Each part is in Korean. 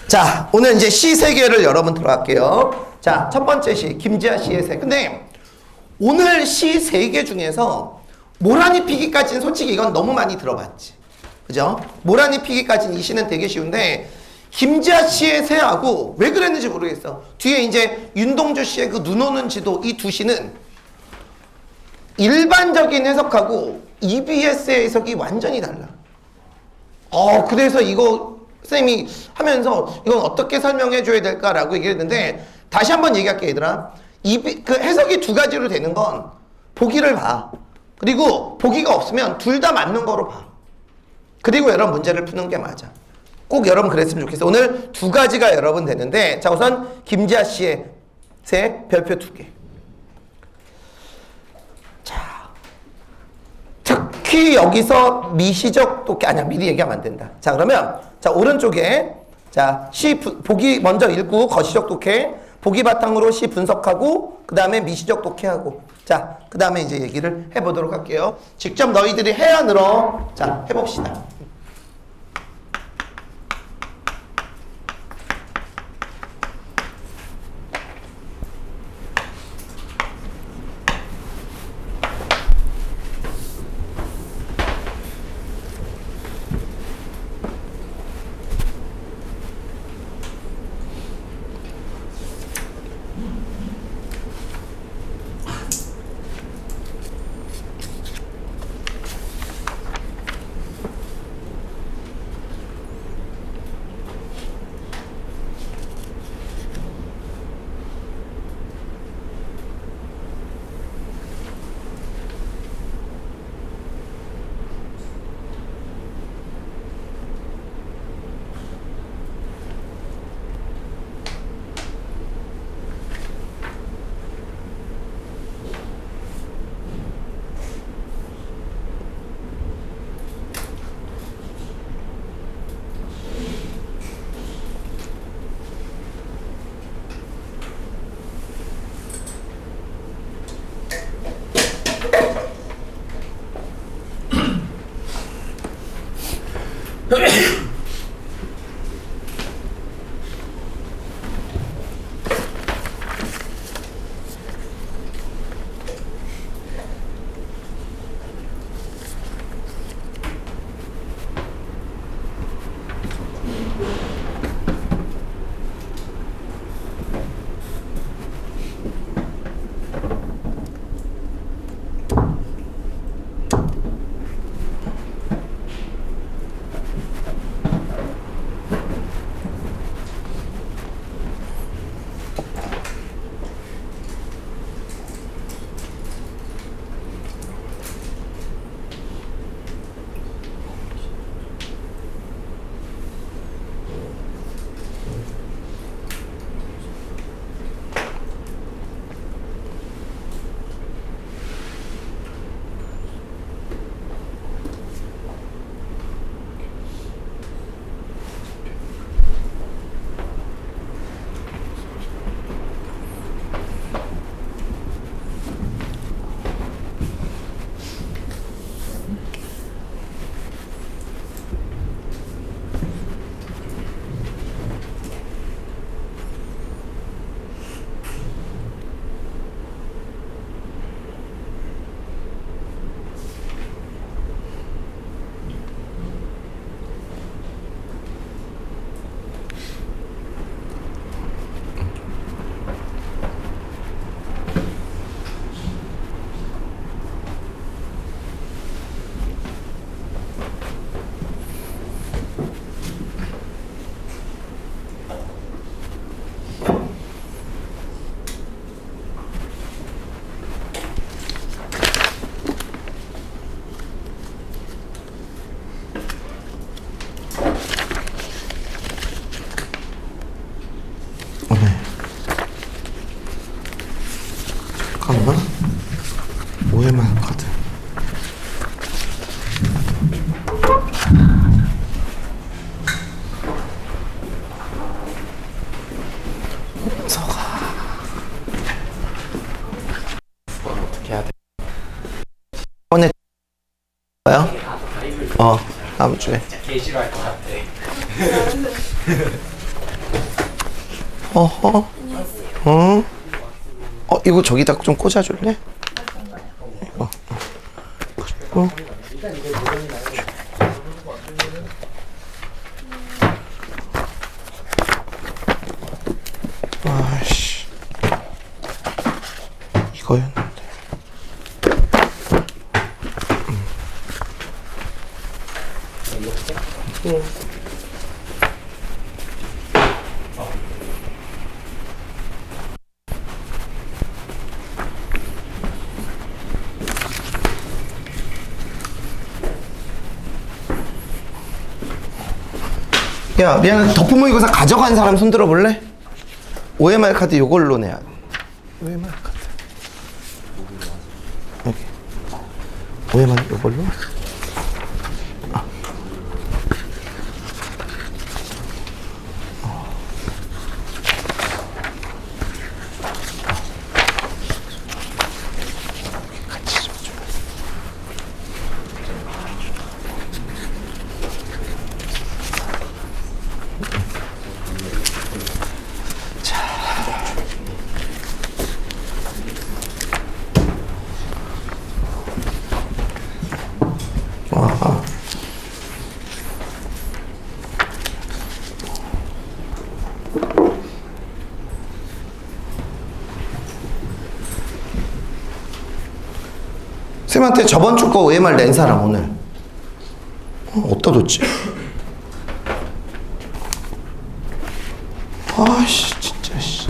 자, 오늘 이제 시 세 개를 여러분 들어갈게요. 자, 첫 번째 시, 김지아 시의 새. 근데 오늘 시 세 개 중에서 모란이 피기까지는 솔직히 이건 너무 많이 들어봤지. 그죠? 모란이 피기까지는 이 시는 되게 쉬운데, 김지아 씨의 새하고 왜 그랬는지 모르겠어. 뒤에 이제 윤동주 씨의 그 눈 오는 지도, 이 두 시는 일반적인 해석하고 EBS의 해석이 완전히 달라. 그래서 이거 쌤이 하면서 이건 어떻게 설명해 줘야 될까라고 얘기했는데, 다시 한번 얘기할게 얘들아. 그 해석이 두 가지로 되는 건 보기를 봐. 그리고 보기가 없으면 둘 다 맞는 거로 봐. 그리고 여러분 문제를 푸는 게 맞아. 꼭 여러분 그랬으면 좋겠어. 오늘 두 가지가 여러분 되는데, 자, 우선 김지아 씨의 새 별표 2개. 자, 특히 여기서 미시적 독해, 아니야, 미리 얘기하면 안 된다. 자, 그러면 자, 오른쪽에 자, 시 보기 먼저 읽고 거시적 독해, 보기 바탕으로 시 분석하고, 그 다음에 미시적 독해하고, 자, 그 다음에 이제 얘기를 해보도록 할게요. 직접 너희들이 해야 늘어. 자, 해봅시다. 잠깐만. 오해만 카드. 서가. 어떻게 해야 돼? 오늘 뭐요? 다음 주에. 개 싫어할 것 같아. 어허. 어? 이거 저기다 좀 꽂아줄래? 그리고 아씨 이거였는데. 야, 미안해. 덮어모의고사 가져간 사람 손 들어볼래? OMR 카드 요걸로 내야 돼. OMR 카드. 여기. OMR 요걸로? 같이 좀 줘. 아하. 쌤한테 저번 주 거 OMR 낸 사람 오늘 어디다 뒀지? 아씨 진짜 씨.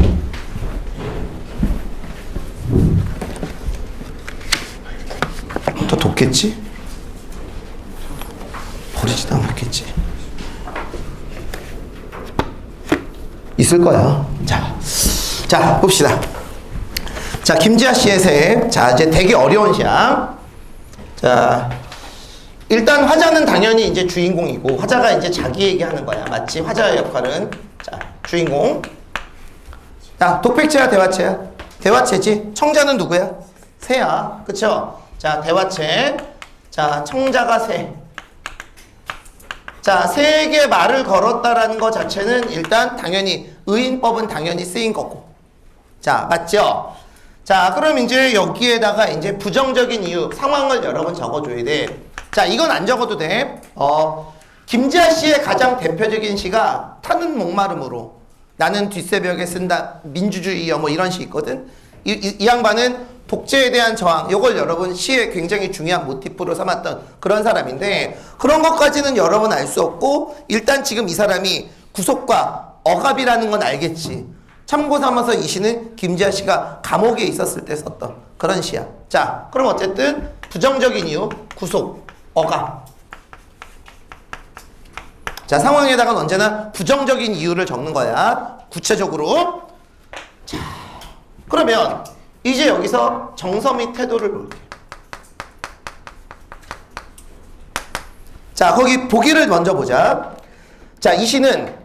어디다 뒀겠지? 버리지도 않았겠지. 있을 거야. 자 봅시다. 자, 김지아 씨의 새. 자, 이제 되게 어려운 시험. 자, 일단 화자는 당연히 이제 주인공이고, 화자가 이제 자기 얘기하는 거야. 맞지? 화자의 역할은. 자, 주인공. 자, 독백체야, 대화체야? 대화체지? 청자는 누구야? 새야. 그쵸? 자, 대화체. 자, 청자가 새. 자, 새에게 말을 걸었다라는 것 자체는 일단 당연히 의인법은 당연히 쓰인 거고. 자, 맞죠? 자, 그럼 이제 여기에다가 이제 부정적인 이유, 상황을 여러 번 적어줘야 돼. 자, 이건 안 적어도 돼. 김지아 씨의 가장 대표적인 시가 타는 목마름으로 나는 뒷새벽에 쓴다 민주주의여 뭐 이런 시 있거든. 이 양반은 독재에 대한 저항, 요걸 여러분 시에 굉장히 중요한 모티프로 삼았던 그런 사람인데, 그런 것까지는 여러분 알 수 없고, 일단 지금 이 사람이 구속과 억압이라는 건 알겠지. 참고 삼아서 이 시는 김지아 씨가 감옥에 있었을 때 썼던 그런 시야. 자, 그럼 어쨌든 부정적인 이유, 구속, 억압. 자, 상황에다가는 언제나 부정적인 이유를 적는 거야. 구체적으로. 자, 그러면 이제 여기서 정서 및 태도를 볼게. 자, 거기 보기를 먼저 보자. 자, 이 시는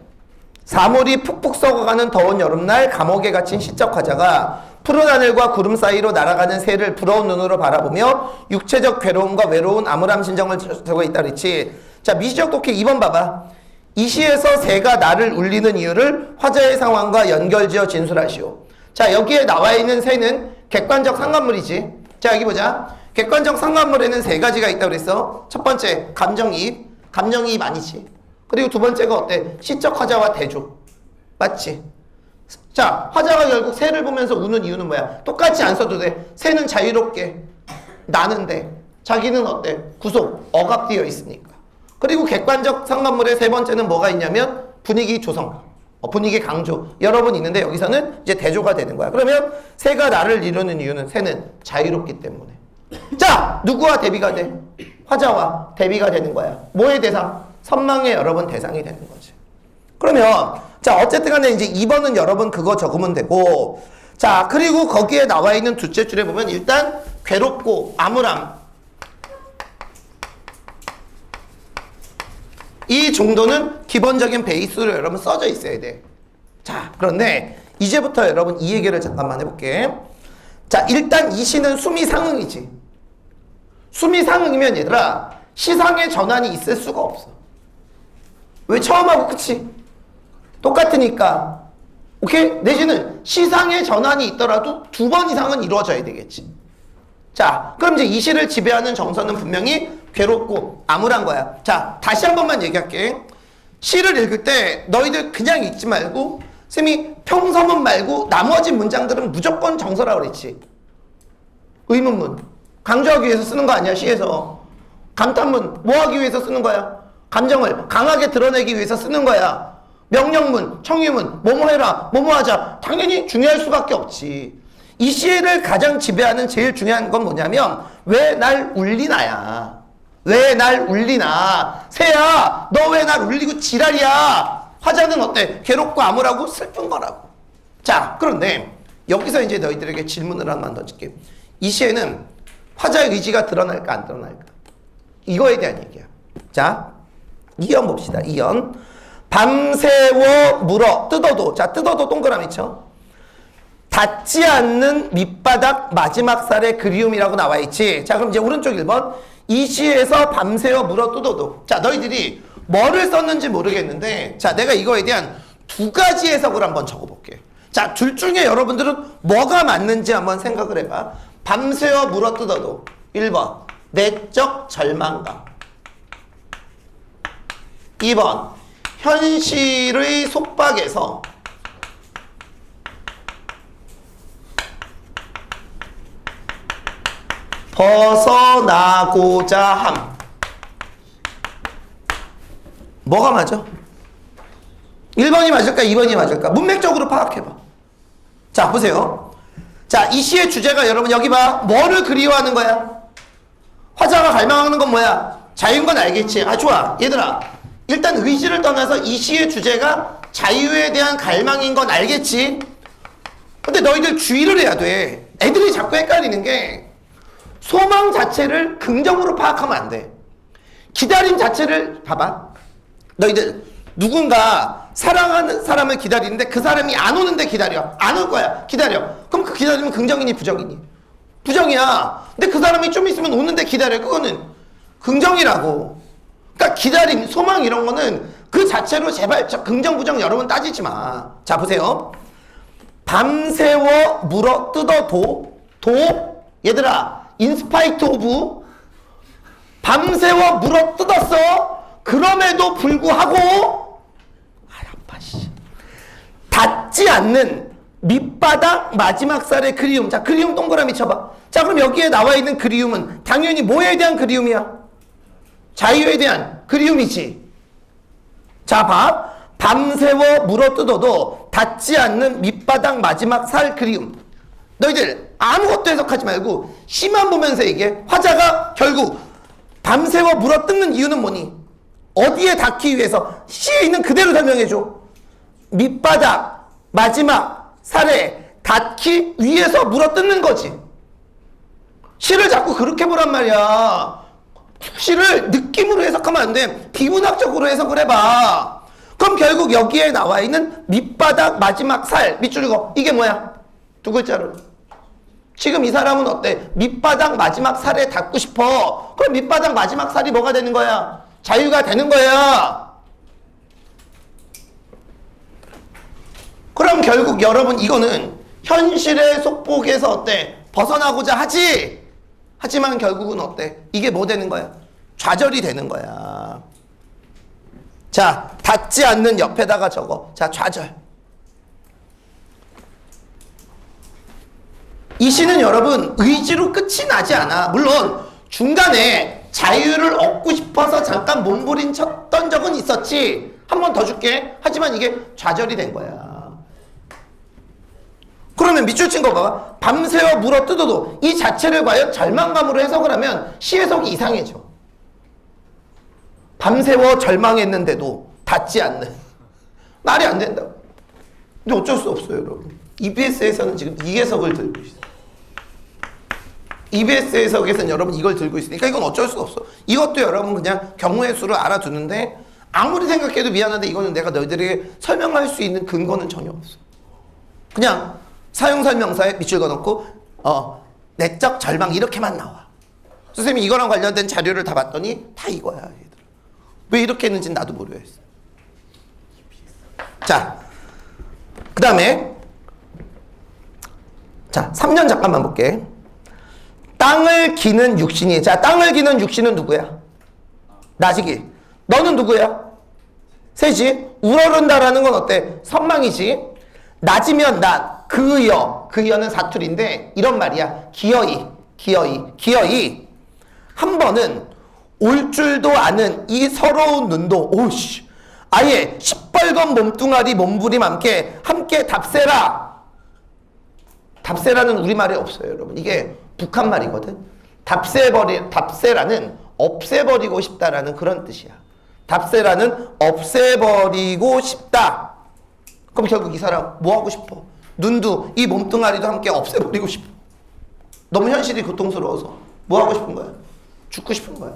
사물이 푹푹 썩어가는 더운 여름날 감옥에 갇힌 시적 화자가 푸른 하늘과 구름 사이로 날아가는 새를 부러운 눈으로 바라보며 육체적 괴로움과 외로운 암울함 심정을 적고 있다 그랬지. 자, 미시적 독해 2번 봐봐. 이 시에서 새가 나를 울리는 이유를 화자의 상황과 연결지어 진술하시오. 자, 여기에 나와 있는 새는 객관적 상관물이지. 자, 여기 보자. 객관적 상관물에는 세 가지가 있다고 그랬어. 첫 번째, 감정이입. 감정이입 아니지. 그리고 두 번째가 어때? 시적 화자와 대조. 맞지? 자, 화자가 결국 새를 보면서 우는 이유는 뭐야? 똑같이 안 써도 돼. 새는 자유롭게 나는데 자기는 어때? 구속, 억압되어 있으니까. 그리고 객관적 상관물의 세 번째는 뭐가 있냐면 분위기 조성, 분위기 강조 여러 번 있는데 여기서는 이제 대조가 되는 거야. 그러면 새가 나를 이루는 이유는 새는 자유롭기 때문에. 자, 누구와 대비가 돼? 화자와 대비가 되는 거야. 뭐의 대상? 선망의 여러분 대상이 되는 거지. 그러면 자, 어쨌든 간에 이제 2번은 여러분 그거 적으면 되고, 자, 그리고 거기에 나와 있는 둘째 줄에 보면 일단 괴롭고 암울함, 이 정도는 기본적인 베이스로 여러분 써져 있어야 돼. 자, 그런데 이제부터 여러분 이 얘기를 잠깐만 해볼게. 자, 일단 이 시는 수미상응이지. 수미상응이면 얘들아 시상의 전환이 있을 수가 없어. 왜? 처음하고 끝이 똑같으니까 오케이? 내지는 시상의 전환이 있더라도 2번 이상은 이루어져야 되겠지. 자, 그럼 이제 이 시를 지배하는 정서는 분명히 괴롭고 암울한 거야. 자, 다시 한 번만 얘기할게. 시를 읽을 때 너희들 그냥 읽지 말고 쌤이 평서문 말고 나머지 문장들은 무조건 정서라고 그랬지. 의문문 강조하기 위해서 쓰는 거 아니야, 시에서. 감탄문 뭐 하기 위해서 쓰는 거야? 감정을 강하게 드러내기 위해서 쓰는 거야. 명령문, 청유문, 뭐뭐 해라, 뭐뭐 하자. 당연히 중요할 수밖에 없지. 이 시를 가장 지배하는 제일 중요한 건 뭐냐면 왜 날 울리나야. 왜 날 울리나. 새야, 너 왜 날 울리고 지랄이야. 화자는 어때? 괴롭고 암울하고 슬픈 거라고. 자, 그런데 여기서 이제 너희들에게 질문을 하나만 던질게. 이 시에는 화자의 의지가 드러날까 안 드러날까? 이거에 대한 얘기야. 자, 2연 봅시다. 2연. 밤새워 물어 뜯어도. 자, 뜯어도 동그라미 쳐. 닿지 않는 밑바닥 마지막 살의 그리움이라고 나와 있지. 자, 그럼 이제 오른쪽 1번. 이 시에서 밤새워 물어 뜯어도. 자, 너희들이 뭐를 썼는지 모르겠는데, 자, 내가 이거에 대한 2가지 해석을 한번 적어볼게. 자, 둘 중에 여러분들은 뭐가 맞는지 한번 생각을 해봐. 밤새워 물어 뜯어도. 1번 내적 절망감. 2번 현실의 속박에서 벗어나고자 함. 뭐가 맞아? 1번이 맞을까? 2번이 맞을까? 문맥적으로 파악해봐. 자, 보세요. 자, 이 시의 주제가 여러분 여기 봐. 뭐를 그리워하는 거야? 화자가 갈망하는 건 뭐야? 자유인 건 알겠지? 아, 좋아. 얘들아, 일단 의지를 떠나서 이 시의 주제가 자유에 대한 갈망인 건 알겠지? 근데 너희들 주의를 해야 돼. 애들이 자꾸 헷갈리는 게 소망 자체를 긍정으로 파악하면 안 돼. 기다림 자체를 봐봐. 너희들 누군가 사랑하는 사람을 기다리는데 그 사람이 안 오는데 기다려. 안 올 거야. 기다려. 그럼 그 기다리면 긍정이니 부정이니? 부정이야. 근데 그 사람이 좀 있으면 오는데 기다려. 그거는 긍정이라고. 그러니까 기다림, 소망 이런 거는 그 자체로 제발 긍정 부정 여러분 따지지 마. 자, 보세요. 밤새워 물어 뜯어도. 얘들아, 인스파이트 오브. 밤새워 물어 뜯었어. 그럼에도 불구하고 아파 씨. 닿지 않는 밑바닥 마지막 살의 그리움. 자, 그리움 동그라미 쳐봐. 자, 그럼 여기에 나와 있는 그리움은 당연히 뭐에 대한 그리움이야? 자유에 대한 그리움이지. 자, 봐. 밤새워 물어 뜯어도 닿지 않는 밑바닥 마지막 살 그리움. 너희들 아무것도 해석하지 말고 시만 보면서 얘기해. 화자가 결국 밤새워 물어 뜯는 이유는 뭐니? 어디에 닿기 위해서? 시에 있는 그대로 설명해줘. 밑바닥 마지막 살에 닿기 위해서 물어 뜯는 거지. 시를 자꾸 그렇게 보란 말이야. 시를 느낌으로 해석하면 안 돼. 비문학적으로 해석을 해봐. 그럼 결국 여기에 나와 있는 밑바닥 마지막 살, 밑줄 이거 이게 뭐야? 2글자로. 지금 이 사람은 어때? 밑바닥 마지막 살에 닿고 싶어. 그럼 밑바닥 마지막 살이 뭐가 되는 거야? 자유가 되는 거야. 그럼 결국 여러분 이거는 현실의 속복에서 어때? 벗어나고자 하지. 하지만 결국은 어때? 이게 뭐 되는 거야? 좌절이 되는 거야. 자, 닿지 않는 옆에다가 적어. 자, 좌절. 이 시는 여러분 의지로 끝이 나지 않아. 물론 중간에 자유를 얻고 싶어서 잠깐 몸부림쳤던 적은 있었지. 한 번 더 줄게. 하지만 이게 좌절이 된 거야. 그러면 밑줄 친 거 봐봐. 밤새워 물어 뜯어도 이 자체를 과연 절망감으로 해석을 하면 시 해석이 이상해져. 밤새워 절망했는데도 닿지 않는. 말이 안 된다고. 근데 어쩔 수 없어요, 여러분. EBS에서는 지금 이 해석을 들고 있어요. EBS 해석에서는 여러분 이걸 들고 있으니까 이건 어쩔 수 없어. 이것도 여러분 그냥 경우의 수를 알아두는데 아무리 생각해도 미안한데 이거는 내가 너희들에게 설명할 수 있는 근거는 전혀 없어. 그냥 사용설명서에 밑줄 그어놓고 내적 절망 이렇게만 나와. 선생님이 이거랑 관련된 자료를 다 봤더니 다 이거야. 얘들아. 왜 이렇게 했는지 나도 모르겠어. 자, 그 다음에 자 3년 잠깐만 볼게. 땅을 기는 육신이. 자 땅을 기는 육신은 누구야? 나지기. 너는 누구야? 새지. 우러른다라는 건 어때? 선망이지. 낮이면 낮. 그여. 그여는 사투리인데 이런 말이야. 기어이. 기어이. 한 번은 올 줄도 아는 이 서러운 눈도 오씨 아예 시뻘건 몸뚱아리 몸부림 함께 답세라. 답세라는 우리말에 없어요 여러분. 이게 북한 말이거든. 답세라는 없애버리고 싶다라는 그런 뜻이야. 답세라는 없애버리고 싶다. 그럼 결국 이 사람 뭐 하고 싶어? 눈도 이 몸뚱아리도 함께 없애버리고 싶어. 너무 현실이 고통스러워서 뭐 하고 싶은 거야? 죽고 싶은 거야.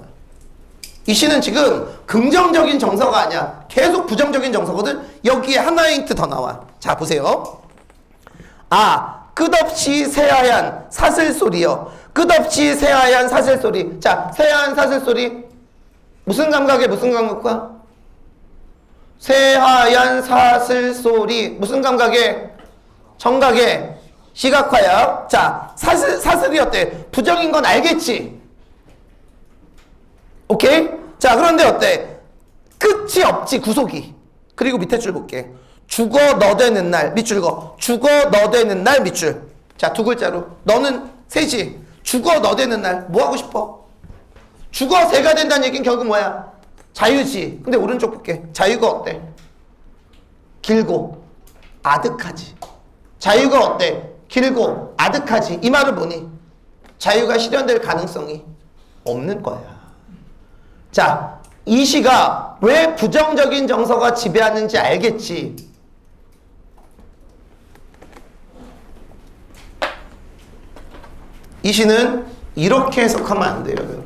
이 시는 지금 긍정적인 정서가 아니야. 계속 부정적인 정서거든. 여기에 하나의 힌트 더 나와. 자 보세요. 아 끝없이 새하얀 사슬소리요. 끝없이 새하얀 사슬소리. 자 새하얀 사슬소리 무슨 감각에 무슨 감각과? 새하얀 사슬소리 무슨 감각에? 청각에. 시각화야. 자 사슬이 어때? 부정인 건 알겠지? 오케이? 자 그런데 어때? 끝이 없지 구속이. 그리고 밑에 줄 볼게. 죽어 너 되는 날 밑줄 거. 죽어 너 되는 날 밑줄. 자 두 글자로. 너는 새지. 죽어 너 되는 날 뭐 하고 싶어? 죽어 새가 된다는 얘기는 결국 뭐야? 자유지. 근데 오른쪽 볼게. 자유가 어때? 길고 아득하지. 자유가 어때? 길고 아득하지. 이 말은 뭐니? 자유가 실현될 가능성이 없는 거야. 자, 이 시가 왜 부정적인 정서가 지배하는지 알겠지? 이 시는 이렇게 해석하면 안 돼요, 여러분.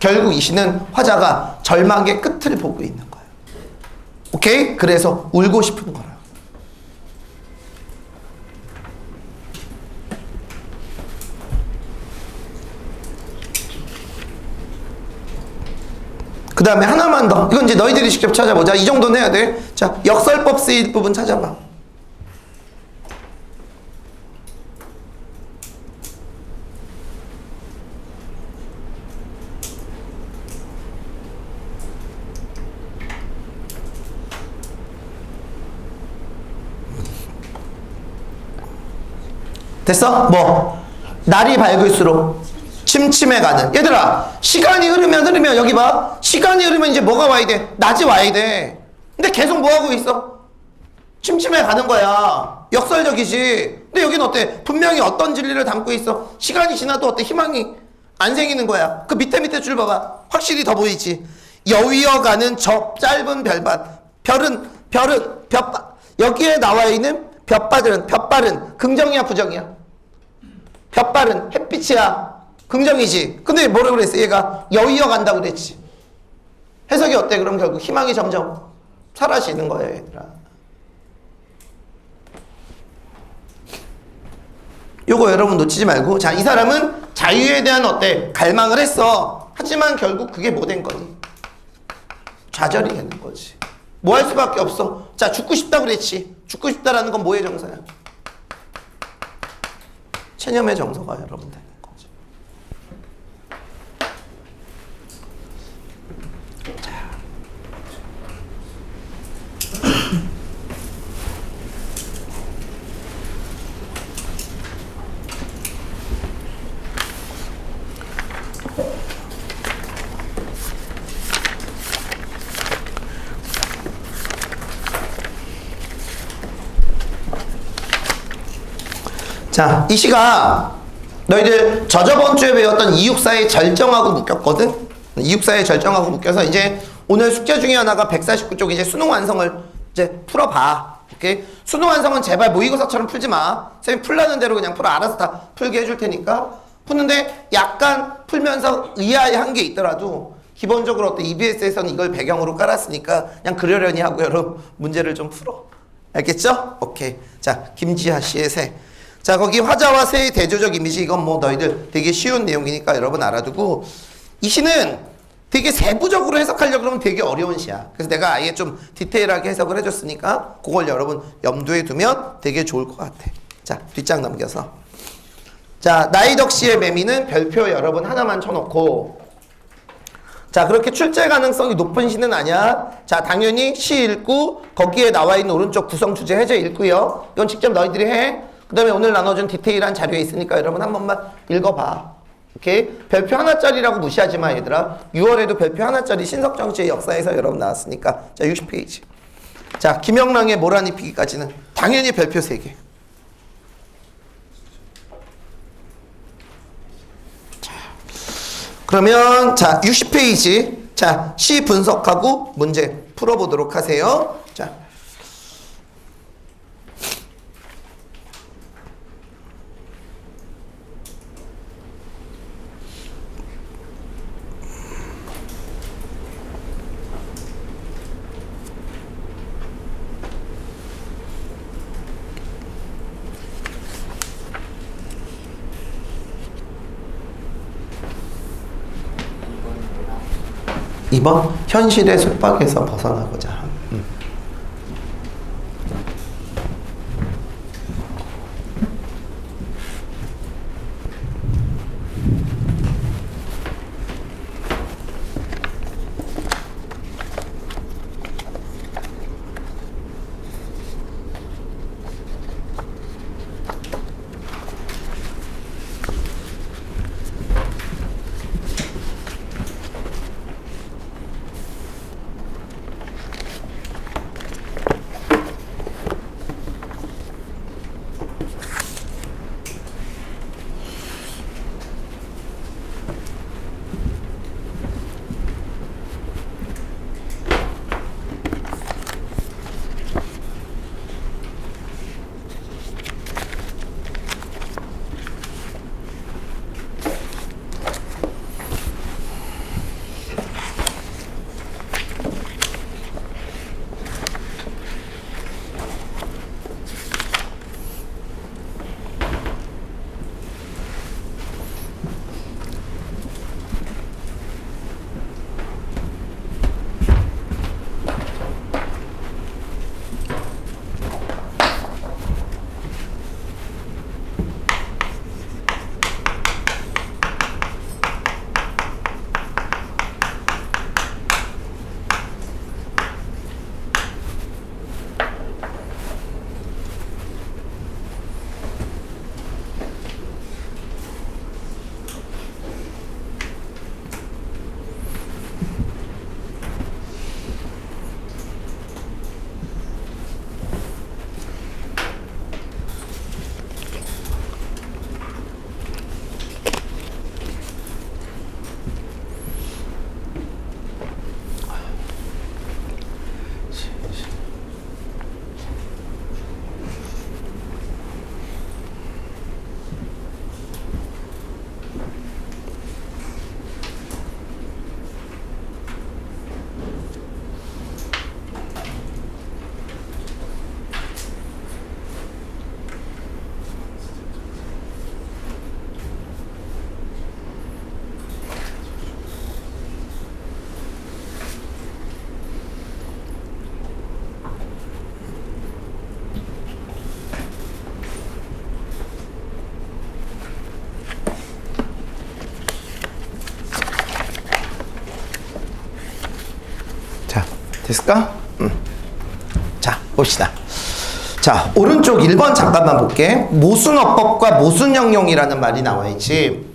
결국 이 시는 화자가 절망의 끝을 보고 있는 거예요. 오케이? 그래서 울고 싶은 거라. 그 다음에 하나만 더. 이건 이제 너희들이 직접 찾아보자. 이 정도는 해야 돼. 자, 역설법 쓰일 부분 찾아봐. 됐어? 뭐? 날이 밝을수록 침침해가는. 얘들아 시간이 흐르면 여기 봐. 시간이 흐르면 이제 뭐가 와야 돼? 낮이 와야 돼. 근데 계속 뭐하고 있어? 침침해가는 거야. 역설적이지. 근데 여기는 어때? 분명히 어떤 진리를 담고 있어. 시간이 지나도 어때? 희망이 안 생기는 거야. 그 밑에 줄 봐봐. 확실히 더 보이지. 여위어가는 저 짧은 별밭. 별은 볕바. 여기에 나와 있는 볕발은 긍정이야 부정이야? 볕발은 햇빛이야 긍정이지. 근데 뭐라고 그랬어? 얘가 여위어 간다고 그랬지. 해석이 어때? 그럼 결국 희망이 점점 사라지는 거예요, 얘들아. 요거 여러분 놓치지 말고. 자, 이 사람은 자유에 대한 어때? 갈망을 했어. 하지만 결국 그게 뭐 된 거니? 좌절이 되는 거지. 뭐 할 수밖에 없어. 자, 죽고 싶다 그랬지. 죽고 싶다라는 건 뭐의 정서야? 체념의 정서가 여러분 되는 거죠. 자. 자, 이 시가 너희들 저저번 주에 배웠던 이육사의 절정하고 묶였거든? 이육사의 절정하고 묶여서 이제 오늘 숙제 중에 하나가 149쪽 이제 수능 완성을 이제 풀어봐. 오케이? 수능 완성은 제발 모의고사처럼 풀지 마. 선생님 풀라는 대로 그냥 풀어. 알아서 다 풀게 해줄 테니까. 푸는데 약간 풀면서 의아한 게 있더라도 기본적으로 어때? EBS에서는 이걸 배경으로 깔았으니까 그냥 그러려니 하고 여러분 문제를 좀 풀어. 알겠죠? 오케이. 자, 김지하 씨의 새. 자, 거기 화자와 새의 대조적 이미지. 이건 뭐 너희들 되게 쉬운 내용이니까 여러분 알아두고, 이 시는 되게 세부적으로 해석하려고 그러면 되게 어려운 시야. 그래서 내가 아예 좀 디테일하게 해석을 해줬으니까 그걸 여러분 염두에 두면 되게 좋을 것 같아. 자, 뒷장 넘겨서. 자, 나이덕시의 매미는 별표 여러분 하나만 쳐놓고, 자, 그렇게 출제 가능성이 높은 시는 아니야. 자, 당연히 시 읽고 거기에 나와 있는 오른쪽 구성 주제 해제 읽고요. 이건 직접 너희들이 해. 그 다음에 오늘 나눠준 디테일한 자료에 있으니까 여러분 한 번만 읽어봐. 오케이? 별표 하나짜리라고 무시하지 마, 얘들아. 6월에도 별표 하나짜리 신석정치의 역사에서 여러분 나왔으니까. 자, 60페이지. 자, 김영랑의 모란 입히기까지는 당연히 별표 3개. 그러면 자 60페이지 자 시 분석하고 문제 풀어보도록 하세요. 자 2번 현실의 속박에서 벗어나고자 함. 음. 됐을까? 자, 봅시다. 자, 오른쪽 1번 잠깐만 볼게. 모순어법과 모순형용이라는 말이 나와 있지.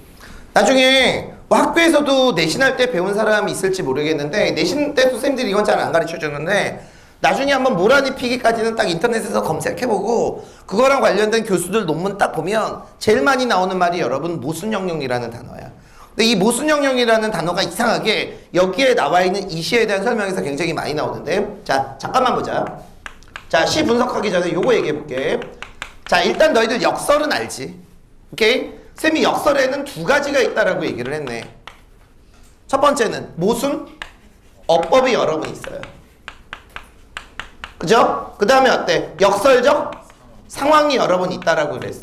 나중에 뭐 학교에서도 내신할 때 배운 사람이 있을지 모르겠는데, 내신 때 선생님들이 이건 잘 안 가르쳐 주는데, 나중에 한번 모란이 피기까지는 딱 인터넷에서 검색해보고 그거랑 관련된 교수들 논문 딱 보면 제일 많이 나오는 말이 여러분 모순형용이라는 단어야. 근데 이 모순형용이라는 단어가 이상하게 여기에 나와 있는 이 시에 대한 설명에서 굉장히 많이 나오는데, 자 잠깐만 보자. 자, 시 분석하기 전에 요거 얘기해 볼게. 자, 일단 너희들 역설은 알지? 오케이? 쌤이 역설에는 두 가지가 있다라고 얘기를 했네. 첫 번째는 모순 어법이 여러 번 있어요. 그죠? 그 다음에 어때? 역설적 상황이 여러 번 있다라고 그랬어.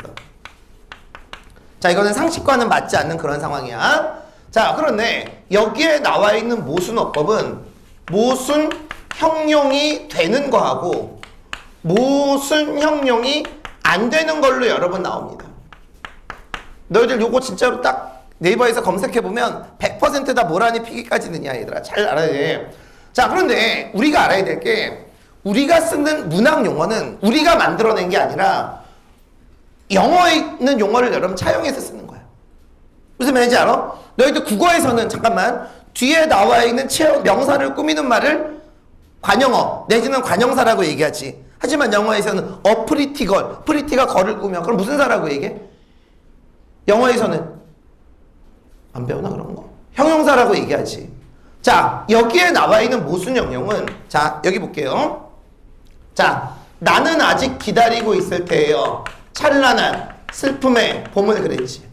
자, 이거는 상식과는 맞지 않는 그런 상황이야. 자, 그런데 여기에 나와 있는 모순어법은 모순 형용이 되는 거하고 모순 형용이 안 되는 걸로 여러분 나옵니다. 너희들 요거 진짜로 딱 네이버에서 검색해보면 100%다 모라니 피기까지 느냐 얘들아. 잘 알아야 돼. 자, 그런데 우리가 알아야 될 게 우리가 쓰는 문학 용어는 우리가 만들어낸 게 아니라 영어에 있는 용어를 여러분 차용해서 쓰는 거야. 무슨 말인지 알아? 너희들 국어에서는 잠깐만 뒤에 나와 있는 명사를 꾸미는 말을 관용어 내지는 관용사라고 얘기하지. 하지만 영어에서는 a pretty girl, pretty가 걸을 꾸며. 그럼 무슨 사라고 얘기해? 영어에서는 안 배우나 그런 거? 형용사라고 얘기하지. 자, 여기에 나와 있는 모순 형용은 자, 여기 볼게요. 자, 나는 아직 기다리고 있을 테예요. 찬란한 슬픔의 봄을 그랬지.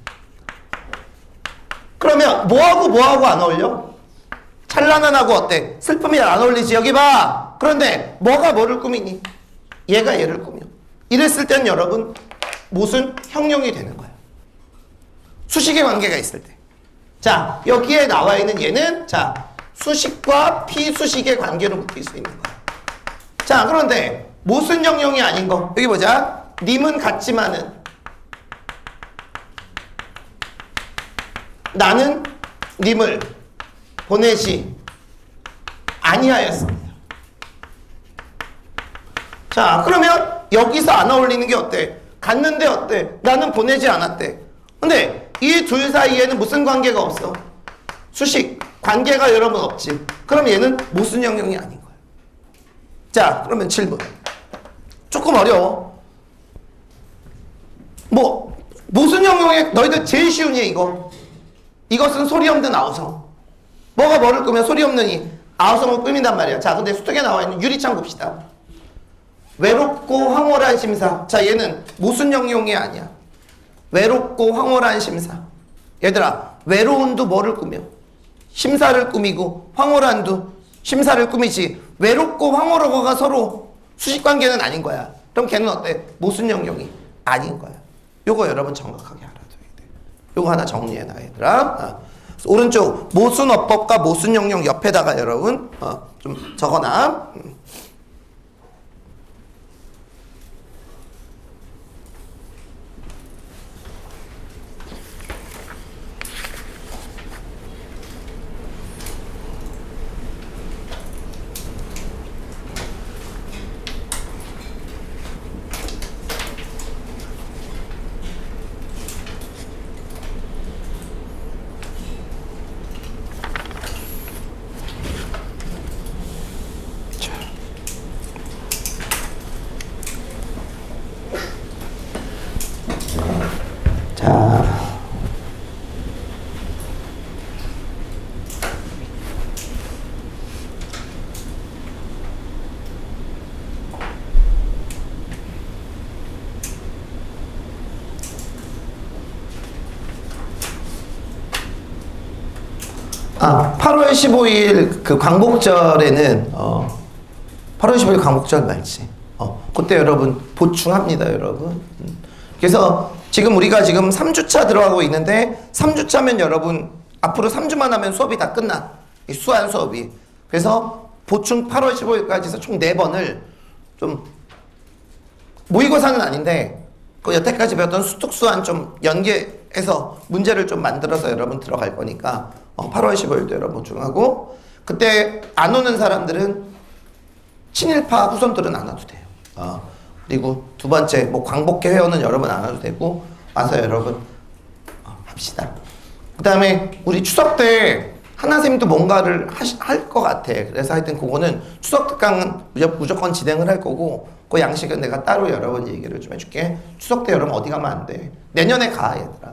그러면 뭐하고 안 어울려? 찬란한하고 어때? 슬픔이 안 어울리지. 여기 봐. 그런데 뭐가 뭐를 꾸미니? 얘가 얘를 꾸며. 이랬을 땐 여러분 모순 형용이 되는 거야. 수식의 관계가 있을 때. 자, 여기에 나와 있는 얘는 자, 수식과 피수식의 관계로 묶일 수 있는 거야. 자, 그런데 모순 형용이 아닌 거. 여기 보자. 님은 같지만은 나는 님을 보내지 아니하였습니다. 자, 그러면 여기서 안 어울리는 게 어때? 갔는데 어때? 나는 보내지 않았대. 근데 이 둘 사이에는 무슨 관계가 없어? 수식 관계가 여러분 없지. 그럼 얘는 모순 형용이 아닌 거야. 자, 그러면 질문. 조금 어려워. 뭐 모순 형용에 너희들 제일 쉬운 예 이거. 이것은 소리 없는 아우성. 뭐가 뭐를 꾸며 소리 없는 이 아우성을 꾸민단 말이야. 자, 근데 수특에 나와 있는 유리창 봅시다. 외롭고 황홀한 심사. 자, 얘는 모순 형용이 아니야. 외롭고 황홀한 심사. 얘들아, 외로운도 뭐를 꾸며? 심사를 꾸미고 황홀한도 심사를 꾸미지. 외롭고 황홀하고가 서로 수식관계는 아닌 거야. 그럼 걔는 어때? 모순 형용이 아닌 거야. 요거 여러분 정확하게 알아둬야 돼. 요거 하나 정리해놔 얘들아. 오른쪽 모순어법과 모순 형용 옆에다가 여러분 좀 적어놔. 아, 8월 15일 그 광복절에는 8월 15일 광복절 말지. 그때 여러분 보충합니다, 여러분. 그래서 지금 우리가 지금 3주차 들어가고 있는데 3주차면 여러분 앞으로 3주만 하면 수업이 다 끝나. 이 수한 수업이. 그래서 보충 8월 15일까지 해서 총 4번을 좀 모의고사는 아닌데 그 여태까지 배웠던 수특수한 좀 연계해서 문제를 좀 만들어서 여러분 들어갈 거니까 8월 15일도 여러분 보충하고 그때 안 오는 사람들은 친일파 후손들은 안 와도 돼요. 그리고 두 번째 뭐 광복회 회원은 여러분 안 와도 되고 와서 여러분 합시다. 그 다음에 우리 추석 때 하나쌤도 뭔가를 할 것 같아. 그래서 하여튼 그거는 추석 특강은 무조건 진행을 할 거고 그 양식은 내가 따로 여러분 얘기를 좀 해줄게. 추석 때 여러분 어디 가면 안 돼. 내년에 가 얘들아.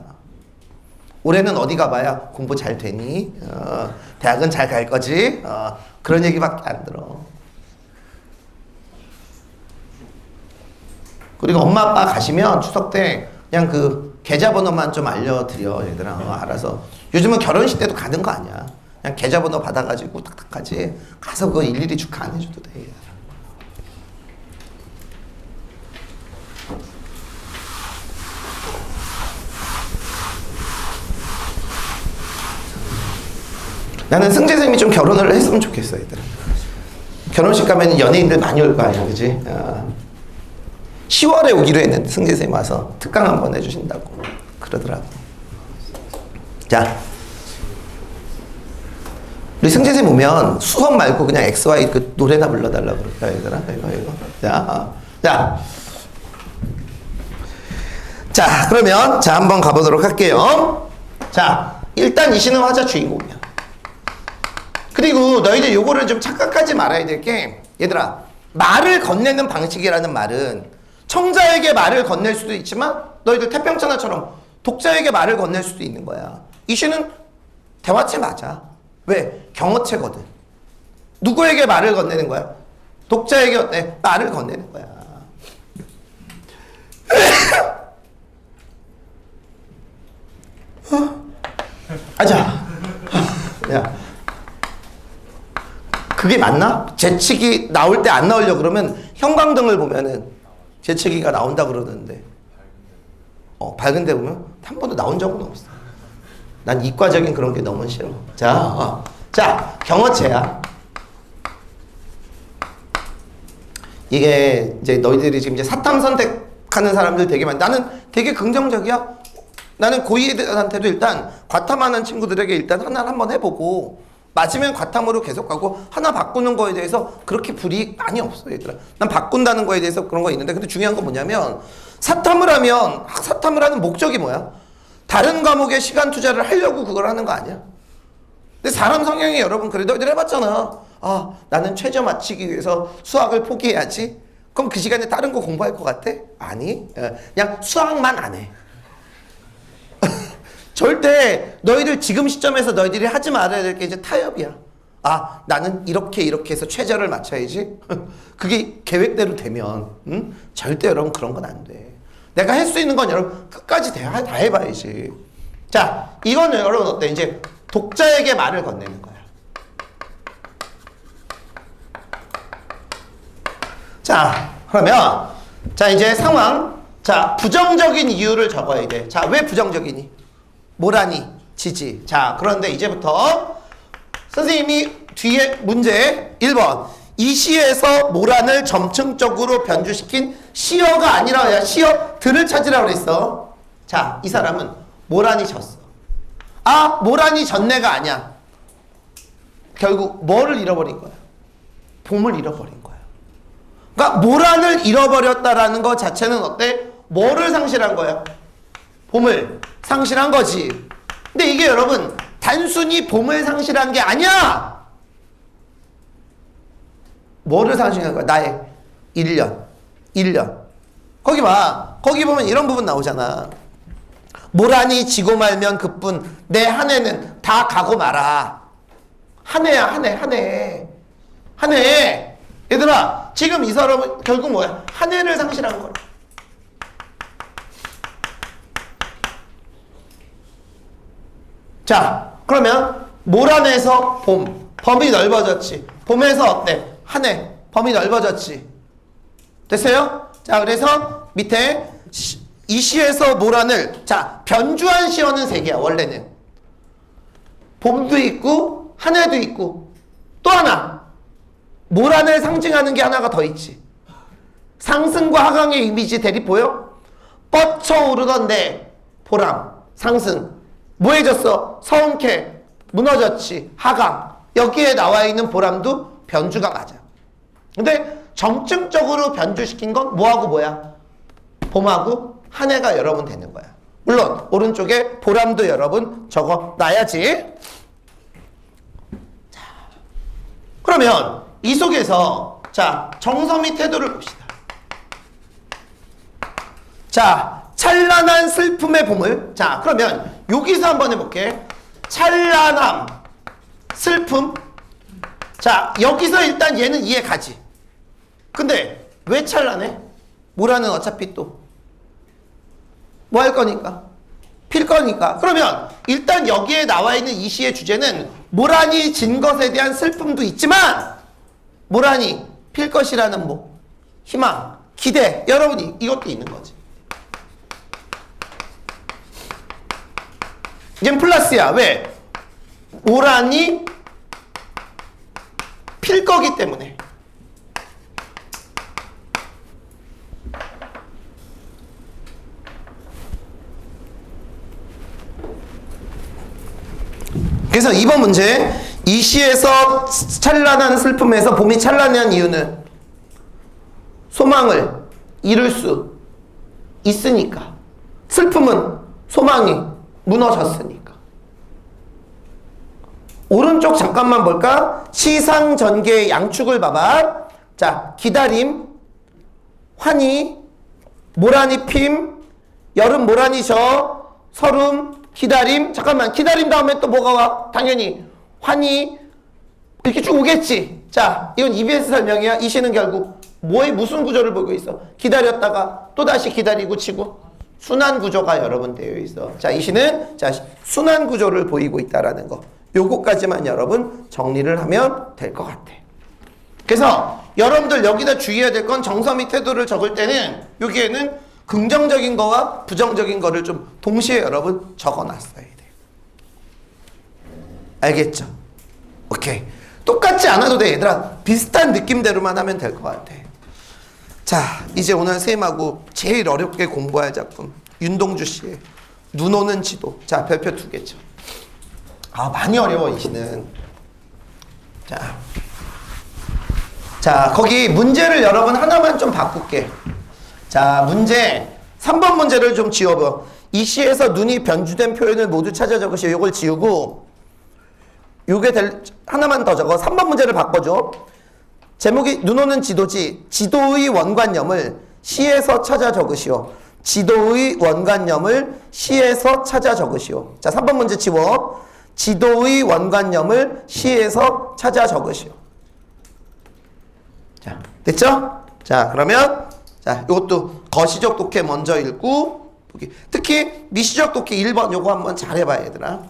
올해는 어디 가봐야 공부 잘 되니? 대학은 잘 갈 거지? 그런 얘기밖에 안 들어. 그리고 엄마 아빠 가시면 추석 때 그냥 그 계좌번호만 좀 알려드려 얘들아. 알아서. 요즘은 결혼식 때도 가는 거 아니야. 그냥 계좌번호 받아가지고 탁탁 가지. 가서 그거 일일이 축하 안 해줘도 돼 얘들아. 나는 승재 쌤이 좀 결혼을 했으면 좋겠어, 얘들아. 결혼식 가면 연예인들 많이 올 거 아니야, 그지? 10월에 오기로 했는데 승재 쌤 와서 특강 한번 해주신다고 그러더라고. 자, 우리 승재 쌤 오면 수업 말고 그냥 XY 그 노래나 불러달라고 그럴까, 얘들아? 이거. 자, 그러면 자 한번 가보도록 할게요. 자, 일단 이 시는 화자 주인공이야. 그리고 너희들 요거를 좀 착각하지 말아야 될 게, 얘들아, 말을 건네는 방식이라는 말은 청자에게 말을 건넬 수도 있지만 너희들 태평천하처럼 독자에게 말을 건넬 수도 있는 거야. 이 시는 대화체 맞아. 왜? 경어체거든. 누구에게 말을 건네는 거야? 독자에게 말을 건네는 거야. 아자. 야. 그게 맞나? 재치기 나올 때 안 나오려고 그러면 형광등을 보면은 재채기가 나온다 그러는데 밝은 데 보면 한 번도 나온 적은 없어. 난 이과적인 그런 게 너무 싫어. 자, 경어체야. 이게 이제 너희들이 지금 이제 사탐 선택하는 사람들 되게 많아. 나는 되게 긍정적이야. 나는 고이들한테도 일단 과탐하는 친구들에게 일단 하나를 한번 해보고 맞으면 과탐으로 계속 가고 하나 바꾸는 거에 대해서 그렇게 불이익 많이 없어, 얘들아. 난 바꾼다는 거에 대해서 그런 거 있는데, 근데 중요한 건 뭐냐면 사탐을 하면 사탐을 하는 목적이 뭐야? 다른 과목에 시간 투자를 하려고 그걸 하는 거 아니야? 근데 사람 성향이 여러분 그래. 너희들 해봤잖아. 나는 최저 맞추기 위해서 수학을 포기해야지. 그럼 그 시간에 다른 거 공부할 것 같아? 아니, 그냥 수학만 안 해. 절대 너희들 지금 시점에서 너희들이 하지 말아야 될 게 이제 타협이야. 나는 이렇게 해서 최저를 맞춰야지. 그게 계획대로 되면 절대 여러분 그런 건 안 돼. 내가 할 수 있는 건 여러분 끝까지 다 해봐야지. 자, 이거는 여러분 어때? 이제 독자에게 말을 건네는 거야. 자, 그러면 자 이제 상황. 자, 부정적인 이유를 적어야 돼. 자, 왜 부정적이니? 뭐라니? 지지. 자, 그런데 이제부터 선생님이 뒤에 문제 1번 이 시에서 모란을 점층적으로 변주시킨 시어가 아니라 시어들을 찾으라고 그랬어. 자, 이 사람은 모란이 졌어. 모란이 졌네가 아니야. 결국 뭐를 잃어버린 거야? 봄을 잃어버린 거야. 그러니까 모란을 잃어버렸다라는 것 자체는 어때? 뭐를 상실한 거야? 봄을 상실한 거지. 근데 이게 여러분 단순히 봄을 상실한 게 아니야. 뭐를 상실한 거야? 나의 1년. 거기 봐. 거기 보면 이런 부분 나오잖아. 모란이 지고 말면 그뿐 내 한 해는 다 가고 말아. 한 해야, 한 해. 얘들아, 지금 이 사람은 결국 뭐야? 한 해를 상실한 거야. 자, 그러면 모란에서 봄, 범위 넓어졌지. 봄에서 어때? 한 해, 범위 넓어졌지. 됐어요? 자, 그래서 밑에 이 시에서 모란을, 자, 변주한 시어는 3개야, 원래는. 봄도 있고, 한 해도 있고, 또 하나. 모란을 상징하는 게 하나가 더 있지. 상승과 하강의 이미지 대립 보여? 뻗쳐오르던데, 보람, 상승. 뭐해졌어? 서운케, 무너졌지. 하강. 여기에 나와 있는 보람도 변주가 맞아. 근데 점층적으로 변주시킨 건 뭐하고 뭐야? 봄하고 한 해가 여러분 되는 거야. 물론 오른쪽에 보람도 여러분 적어 놔야지. 자, 그러면 이 속에서 자, 정서미 태도를 봅시다. 자, 찬란한 슬픔의 봄을. 자, 그러면 여기서 한번 해볼게. 찬란함, 슬픔. 자, 여기서 일단 얘는 이해 가지. 근데 왜 찬란해? 모라는 어차피 또 뭐 할 거니까? 필 거니까. 그러면 일단 여기에 나와 있는 이 시의 주제는 모란이 진 것에 대한 슬픔도 있지만 모란이 필 것이라는 뭐 희망, 기대, 여러분이 이것도 있는 거지. 이젠 플러스야. 왜? 모란이 필 거기 때문에. 그래서 이번 문제, 이 시에서 찬란한 슬픔에서 봄이 찬란한 이유는 소망을 이룰 수 있으니까. 슬픔은 소망이 무너졌으니까. 오른쪽 잠깐만 볼까? 시상전개의 양축을 봐봐. 자, 기다림, 환희, 모란이핌, 여름 모란이셔, 서름, 기다림. 잠깐만, 기다림 다음에 또 뭐가 와? 당연히 환희, 이렇게 쭉 오겠지. 자, 이건 EBS 설명이야. 이 시는 결국 무슨 구조를 보고 있어? 기다렸다가 또다시 기다리고 치고 순환 구조가 여러분 되어 있어. 자, 이 시는 자, 순환 구조를 보이고 있다라는 거. 요거까지만 여러분 정리를 하면 될 것 같아. 그래서 여러분들 여기다 주의해야 될 건 정서 및 태도를 적을 때는 여기에는 긍정적인 거와 부정적인 거를 좀 동시에 여러분 적어놨어야 돼. 알겠죠? 오케이. 똑같지 않아도 돼, 얘들아. 비슷한 느낌대로만 하면 될 것 같아. 자, 이제 오늘 선생님하고 제일 어렵게 공부할 작품, 윤동주 씨의 눈 오는 지도. 자, 별표 2개죠. 아, 많이 어려워, 이 시는. 자, 거기 문제를 여러분 하나만 좀 바꿀게. 자, 문제 3번 문제를 좀 지워봐. 이 시에서 눈이 변주된 표현을 모두 찾아 적으시오. 요걸 지우고 요게 하나만 더 적어. 3번 문제를 바꿔줘. 제목이 눈 오는 지도지. 지도의 원관념을 시에서 찾아 적으시오. 지도의 원관념을 시에서 찾아 적으시오. 자, 3번 문제 지워. 지도의 원관념을 시에서 찾아 적으시오. 자, 됐죠? 자, 그러면 자, 이것도 거시적 독해 먼저 읽고 특히 미시적 독해 1번 요거 한번 잘 해봐, 얘들아.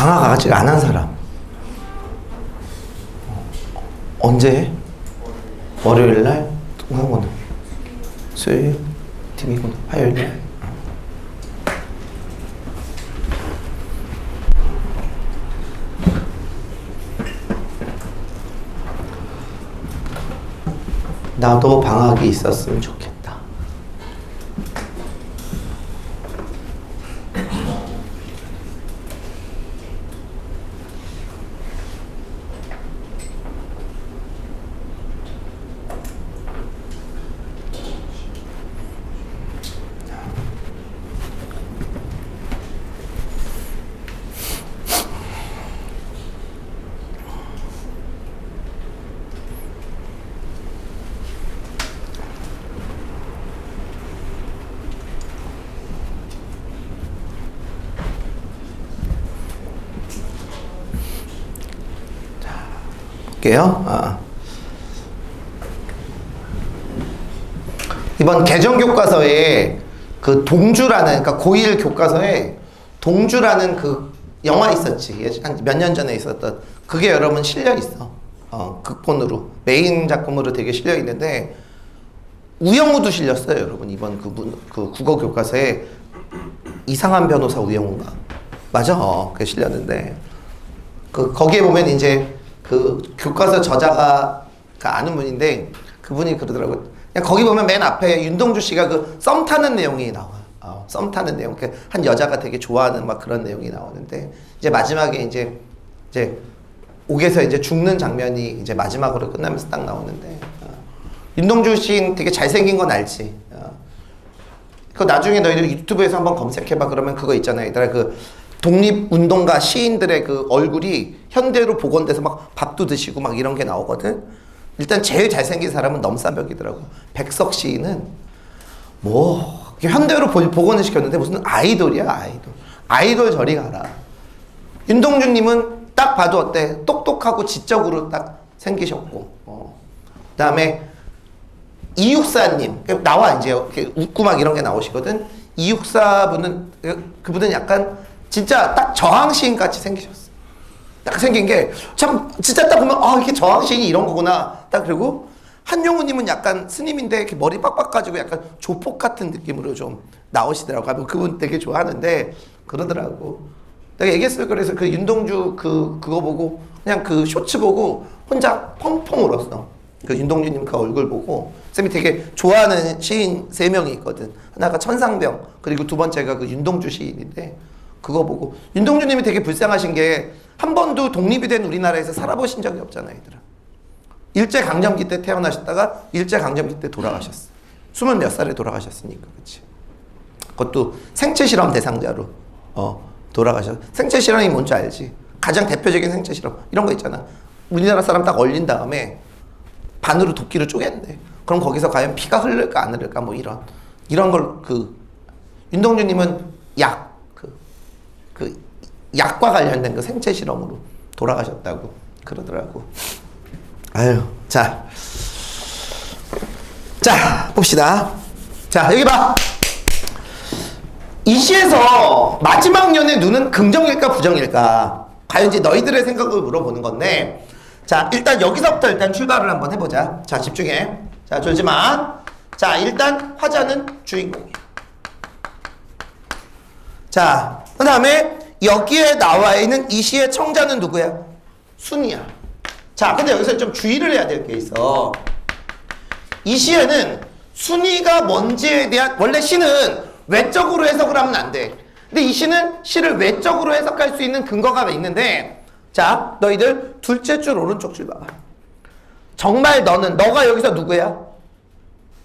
방학 아직 안 한 사람. 언제 해? 월요일 날? 하고는 수요일? 팀이구나. 화요일 날? 나도 방학이 있었으면 좋겠다. 볼게요. 이번 개정 교과서에 그 동주라는, 그러니까 고1 교과서에 동주라는 그 영화 있었지. 한 몇 년 전에 있었던. 그게 여러분 실려 있어. 극본으로. 메인 작품으로 되게 실려 있는데, 우영우도 실렸어요, 여러분. 이번 그 국어 교과서에 이상한 변호사 우영우가. 맞아. 그게 실렸는데. 거기에 보면 이제 그 교과서 저자가 아는 분인데, 그분이 그러더라고요. 그냥 거기 보면 맨 앞에 윤동주 씨가 그 썸 타는 내용이 나와. 썸 타는 내용. 한 여자가 되게 좋아하는 막 그런 내용이 나오는데, 이제 마지막에 이제 옥에서 이제 죽는 장면이 이제 마지막으로 끝나면서 딱 나오는데, 윤동주 씨는 되게 잘생긴 건 알지. 그 나중에 너희들 유튜브에서 한번 검색해봐. 그러면 그거 있잖아. 얘들아, 그 독립운동가 시인들의 그 얼굴이 현대로 복원돼서 막 밥도 드시고 막 이런 게 나오거든. 일단 제일 잘생긴 사람은 넘사벽이더라고. 백석 시인은 뭐 현대로 복원을 시켰는데 무슨 아이돌이야, 아이돌 저리 가라. 윤동주님은 딱 봐도 어때? 똑똑하고 지적으로 딱 생기셨고, 그 다음에 이육사님 나와. 이제 이렇게 웃고 막 이런 게 나오시거든. 이육사분은, 그분은 약간 진짜 딱 저항시인 같이 생기셨어. 딱 생긴 게 참 진짜 딱 보면 이게 저항시인이 이런 거구나. 딱. 그리고 한용우님은 약간 스님인데 이렇게 머리 빡빡 가지고 약간 조폭 같은 느낌으로 좀 나오시더라고. 그분 되게 좋아하는데 그러더라고. 내가 얘기했어요. 그래서 그 윤동주 그거 보고 그냥 그 쇼츠 보고 혼자 펑펑 울었어. 그 윤동주님 그 얼굴 보고. 쌤이 되게 좋아하는 시인 3명이 있거든. 하나가 천상병, 그리고 두 번째가 그 윤동주 시인인데, 그거 보고 윤동주님이 되게 불쌍하신 게 한 번도 독립이 된 우리나라에서 살아보신 적이 없잖아, 얘들아. 일제강점기 때 태어나셨다가 일제강점기 때 돌아가셨어. 20몇 살에 돌아가셨으니까. 그치. 그것도 생체실험 대상자로 돌아가셨어. 생체실험이 뭔지 알지? 가장 대표적인 생체실험 이런 거 있잖아. 우리나라 사람 딱 얼린 다음에 반으로 도끼로 쪼갠대. 그럼 거기서 과연 피가 흐를까 안 흐를까, 뭐 이런 걸 윤동주님은 약과 관련된 그 생체 실험으로 돌아가셨다고 그러더라고. 아유, 자, 봅시다. 자, 여기 봐. 이 시에서 마지막 년의 눈은 긍정일까 부정일까? 과연 이제 너희들의 생각을 물어보는 건데, 자, 일단 여기서부터 일단 출발을 한번 해보자. 자, 집중해. 자, 졸지 마. 자, 일단 화자는 주인공이야. 자, 그 다음에 여기에 나와 있는 이 시의 청자는 누구야? 순이야. 자, 근데 여기서 좀 주의를 해야 될 게 있어. 이 시에는 순이가 뭔지에 대한, 원래 시는 외적으로 해석을 하면 안 돼. 근데 이 시는 시를 외적으로 해석할 수 있는 근거가 있는데, 자, 너희들 둘째 줄 오른쪽 줄 봐봐. 정말 너는, 너가 여기서 누구야?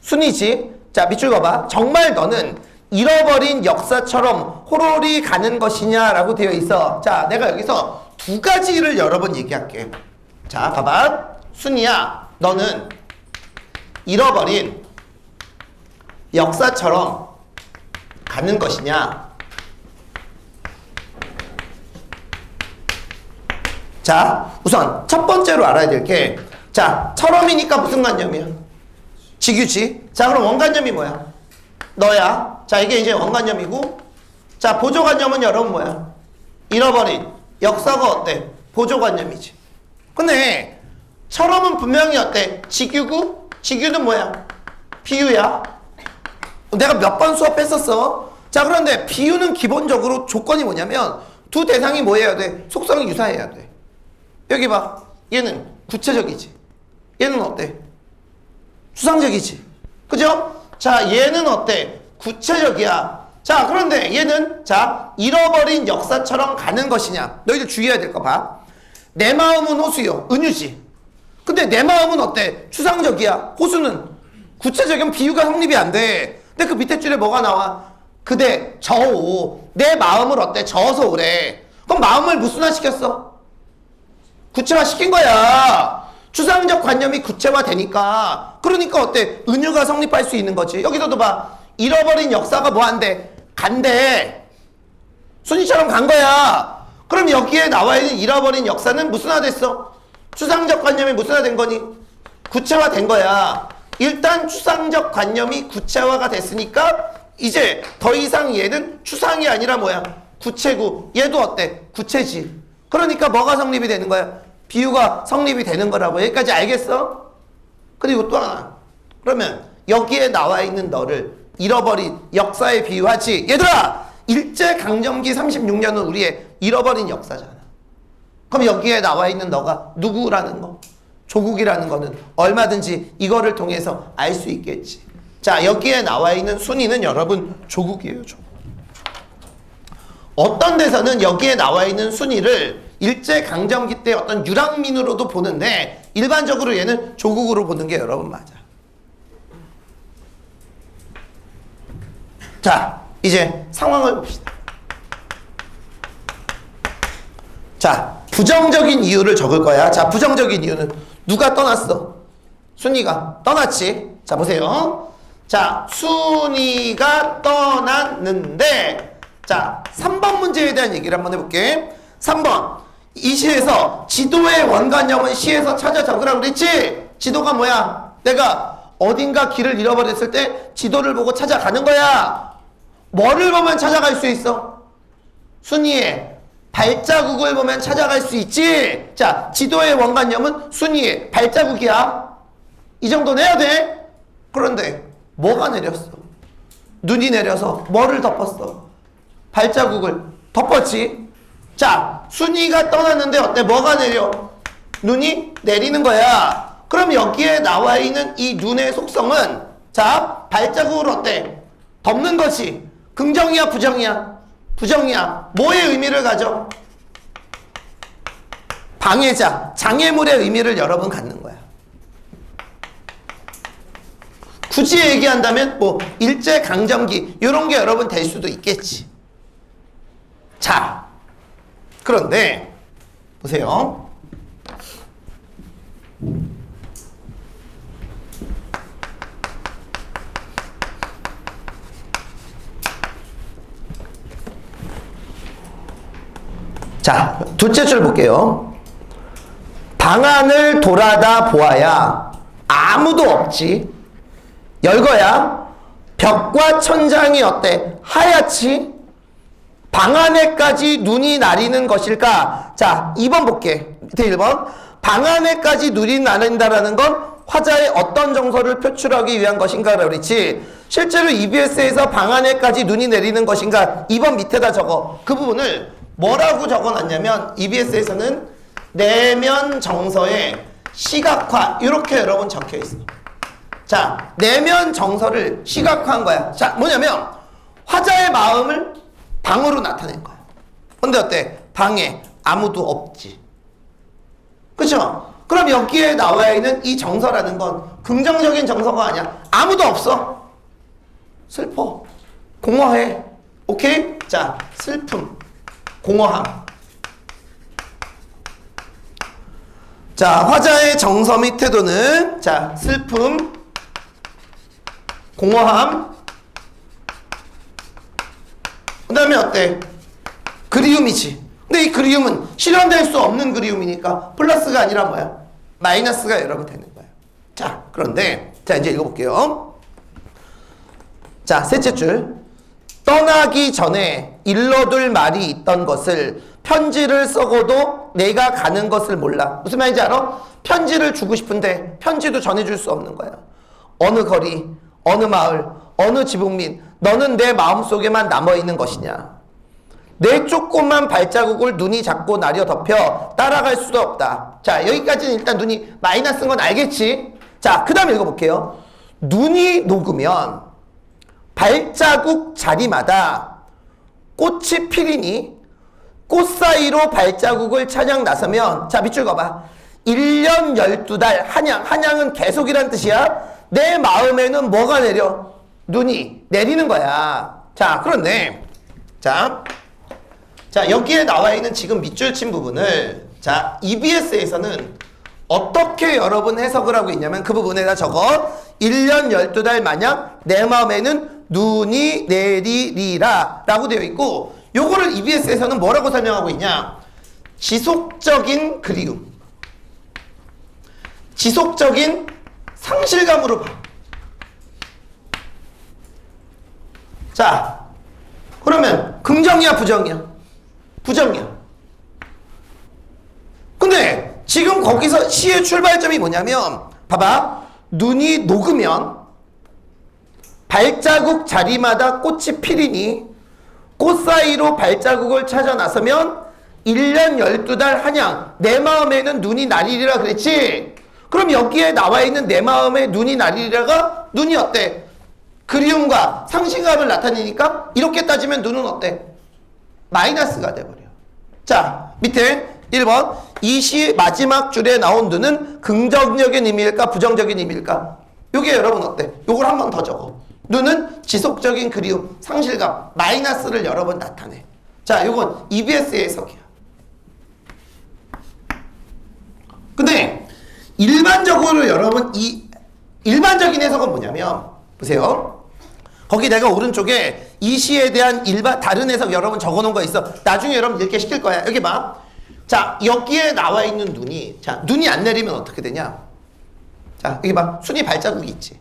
순이지. 자, 밑줄 봐봐. 정말 너는 잃어버린 역사처럼 호롤이 가는 것이냐라고 되어 있어. 자, 내가 여기서 두 가지를 여러 번 얘기할게. 자, 봐봐. 순이야, 너는 잃어버린 역사처럼 가는 것이냐? 자, 우선 첫 번째로 알아야 될 게, 자, 처럼이니까 무슨 관념이야? 직유지. 자, 그럼 원관념이 뭐야? 너야. 자, 이게 이제 원관념이고, 자, 보조관념은 여러분 뭐야? 잃어버린. 역사가 어때? 보조관념이지. 근데 철험은 분명히 어때? 직유구? 직유는 뭐야? 비유야. 내가 몇 번 수업했었어. 자, 그런데 비유는 기본적으로 조건이 뭐냐면 두 대상이 뭐 해야 돼? 속성이 유사해야 돼. 여기 봐. 얘는 구체적이지. 얘는 어때? 추상적이지. 그죠? 자, 얘는 어때? 구체적이야. 자, 그런데 얘는 자, 잃어버린 역사처럼 가는 것이냐? 너희들 주의해야 될 거 봐. 내 마음은 호수요. 은유지. 근데 내 마음은 어때? 추상적이야. 호수는 구체적인 비유가 성립이 안 돼. 근데 그 밑에 줄에 뭐가 나와? 그대 저오. 내 마음을 어때? 저어서 오래. 그럼 마음을 무슨화시켰어? 구체화시킨 거야. 추상적 관념이 구체화되니까. 그러니까 어때? 은유가 성립할 수 있는 거지. 여기서도 봐. 잃어버린 역사가 뭐 한대? 간대. 순위처럼 간 거야. 그럼 여기에 나와 있는 잃어버린 역사는 무슨화됐어? 추상적 관념이 무슨화된 거니? 구체화된 거야. 일단 추상적 관념이 구체화가 됐으니까 이제 더 이상 얘는 추상이 아니라 뭐야? 구체고. 얘도 어때? 구체지. 그러니까 뭐가 성립이 되는 거야? 비유가 성립이 되는 거라고. 여기까지 알겠어? 그리고 또 하나. 그러면 여기에 나와 있는 너를 잃어버린 역사에 비유하지. 얘들아! 일제강점기 36년은 우리의 잃어버린 역사잖아. 그럼 여기에 나와 있는 너가 누구라는 거? 조국이라는 거는 얼마든지 이거를 통해서 알 수 있겠지. 자, 여기에 나와 있는 순위는 여러분 조국이에요. 조국. 어떤 데서는 여기에 나와 있는 순위를 일제강점기 때 어떤 유랑민으로도 보는데 일반적으로 얘는 조국으로 보는 게 여러분 맞아. 자, 이제 상황을 봅시다. 자, 부정적인 이유를 적을 거야. 자, 부정적인 이유는 누가 떠났어? 순이가 떠났지. 자, 보세요. 자, 순이가 떠났는데 자, 3번 문제에 대한 얘기를 한번 해볼게. 3번. 이 시에서 지도의 원관념은 시에서 찾아 적으라고 그랬지? 지도가 뭐야? 내가 어딘가 길을 잃어버렸을 때 지도를 보고 찾아가는 거야. 뭐를 보면 찾아갈 수 있어? 순이의 발자국을 보면 찾아갈 수 있지? 자, 지도의 원관념은 순이의 발자국이야. 이 정도 내야 돼? 그런데 뭐가 내렸어? 눈이 내려서 뭐를 덮었어? 발자국을 덮었지? 자, 순이가 떠났는데 어때? 뭐가 내려? 눈이 내리는 거야. 그럼 여기에 나와 있는 이 눈의 속성은 자, 발자국을 어때? 덮는 것이 긍정이야, 부정이야? 부정이야. 뭐의 의미를 가져? 방해자, 장애물의 의미를 여러분 갖는 거야. 굳이 얘기한다면 뭐 일제강점기 이런 게 여러분 될 수도 있겠지. 자, 그런데 보세요. 자, 둘째 줄 볼게요. 방안을 돌아다 보아야 아무도 없지. 열거야. 벽과 천장이 어때? 하얗지? 방 안에까지 눈이 나리는 것일까? 자, 2번 볼게. 밑에 1번. 방 안에까지 눈이 나린다라는 건 화자의 어떤 정서를 표출하기 위한 것인가? 그렇지. 실제로 EBS에서 방 안에까지 눈이 내리는 것인가? 2번 밑에다 적어. 그 부분을 뭐라고 적어놨냐면 EBS에서는 내면 정서의 시각화 이렇게 여러분 적혀있어. 자, 내면 정서를 시각화한 거야. 자, 뭐냐면 화자의 마음을 방으로 나타낸 거야. 근데 어때? 방에 아무도 없지. 그쵸? 그럼 여기에 나와 있는 이 정서라는 건 긍정적인 정서가 아니야. 아무도 없어. 슬퍼. 공허해. 오케이? 자, 슬픔. 공허함. 자, 화자의 정서 및 태도는 자, 슬픔, 공허함. 그 다음에 어때? 그리움이지. 근데 이 그리움은 실현될 수 없는 그리움이니까 플러스가 아니라 뭐야? 마이너스가 여러분 되는 거야. 자, 그런데 자, 이제 읽어볼게요. 자, 셋째 줄. 떠나기 전에 일러둘 말이 있던 것을 편지를 써고도 내가 가는 것을 몰라. 무슨 말인지 알아? 편지를 주고 싶은데 편지도 전해줄 수 없는 거야. 어느 거리, 어느 마을, 어느 지붕민, 너는 내 마음속에만 남아있는 것이냐. 내 조그만 발자국을 눈이 자꾸 나려 덮여 따라갈 수도 없다. 자, 여기까지는 일단 눈이 마이너스인 건 알겠지? 자, 그 다음에 읽어볼게요. 눈이 녹으면 발자국 자리마다 꽃이 피리니 꽃 사이로 발자국을 찾아 나서면, 자, 밑줄 그어봐. 1년 12달 한양, 한양은 계속이란 뜻이야. 내 마음에는 뭐가 내려? 눈이 내리는 거야. 자, 그런데 자, 여기에 나와 있는 지금 밑줄 친 부분을, 자, EBS에서는 어떻게 여러분 해석을 하고 있냐면 그 부분에다 적어. 1년 12달 마냥 내 마음에는 눈이 내리리라 라고 되어 있고, 요거를 EBS에서는 뭐라고 설명하고 있냐. 지속적인 그리움, 지속적인 상실감으로 봐. 자, 그러면 긍정이야 부정이야? 부정이야. 근데 지금 거기서 시의 출발점이 뭐냐면, 봐봐. 눈이 녹으면 발자국 자리마다 꽃이 피리니 꽃 사이로 발자국을 찾아 나서면 1년 12달 한양 내 마음에는 눈이 나리리라 그랬지? 그럼 여기에 나와 있는 내 마음에 눈이 나리리라가 눈이 어때? 그리움과 상실감을 나타내니까 이렇게 따지면 눈은 어때? 마이너스가 돼버려. 자, 밑에 1번. 이 시 마지막 줄에 나온 눈은 긍정적인 의미일까 부정적인 의미일까? 요게 여러분 어때? 요걸 한 번 더 적어. 눈은 지속적인 그리움, 상실감, 마이너스를 여러 번 나타내. 자, 요건 EBS의 해석이야. 근데 일반적으로 여러분 이 일반적인 해석은 뭐냐면, 보세요. 거기 내가 오른쪽에 이 시에 대한 다른 해석 여러분 적어놓은 거 있어. 나중에 여러분 이렇게 시킬 거야. 여기 봐. 자, 여기에 나와 있는 눈이, 자, 눈이 안 내리면 어떻게 되냐? 자, 여기 봐. 순이 발자국이 있지.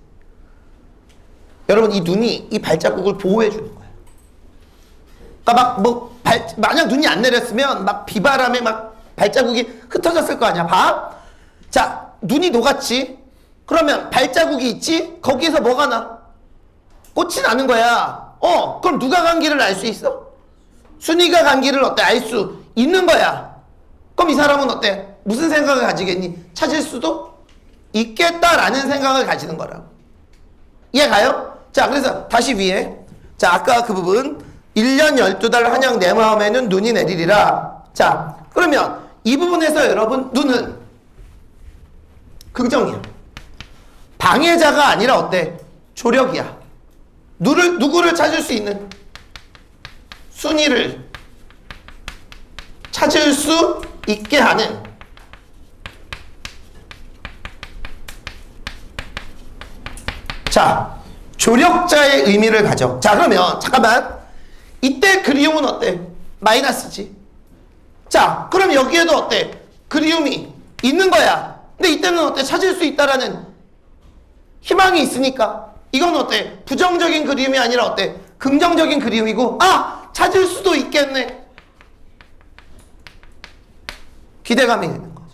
여러분, 이 눈이 이 발자국을 보호해 주는 거야. 그러니까 만약 눈이 안 내렸으면 막 비바람에 막 발자국이 흩어졌을 거 아니야. 봐. 자, 눈이 녹았지. 그러면 발자국이 있지. 거기에서 뭐가 나? 꽃이 나는 거야. 그럼 누가 간 길을 알 수 있어? 순이가 간 길을 어때? 알 수 있는 거야. 그럼 이 사람은 어때? 무슨 생각을 가지겠니? 찾을 수도 있겠다라는 생각을 가지는 거라고. 이해 가요? 자, 그래서 다시 위에. 자, 아까 그 부분. 1년 12달 한양 내 마음에는 눈이 내리리라. 자, 그러면 이 부분에서 여러분 눈은 긍정이야. 방해자가 아니라 어때? 조력이야. 누구를 찾을 수 있는? 순위를 찾을 수 있게 하는. 자, 조력자의 의미를 가져. 자, 그러면 잠깐만. 이때 그리움은 어때? 마이너스지. 자, 그럼 여기에도 어때? 그리움이 있는 거야. 근데 이때는 어때? 찾을 수 있다라는 희망이 있으니까 이건 어때? 부정적인 그리움이 아니라 어때? 긍정적인 그리움이고, 찾을 수도 있겠네. 기대감이 되는 거죠.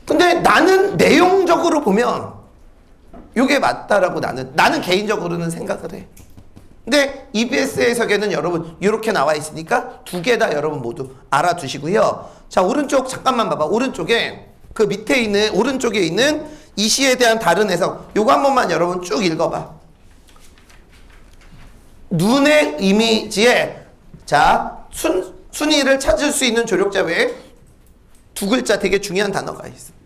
근데 나는 내용적으로 보면 이게 맞다라고 나는 개인적으로는 생각을 해. 근데 EBS 해석에는 여러분 이렇게 나와 있으니까 두 개 다 여러분 모두 알아두시고요. 자, 오른쪽 잠깐만 봐봐. 오른쪽에 그 밑에 있는 오른쪽에 있는 이 시에 대한 다른 해석 요거 한 번만 여러분 쭉 읽어봐. 눈의 이미지에 자 순위를 찾을 수 있는 조력자 외에 두 글자 되게 중요한 단어가 있어.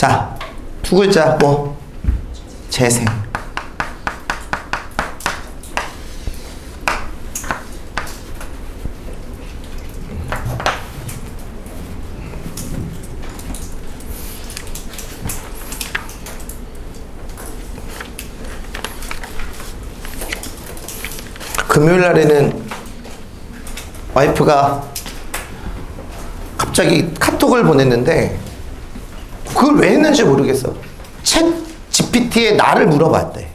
자, 두 글자 뭐 재생. 금요일 날에는 와이프가 갑자기 카톡을 보냈는데 그걸 왜 했는지 모르겠어. 챗 GPT에 나를 물어봤대.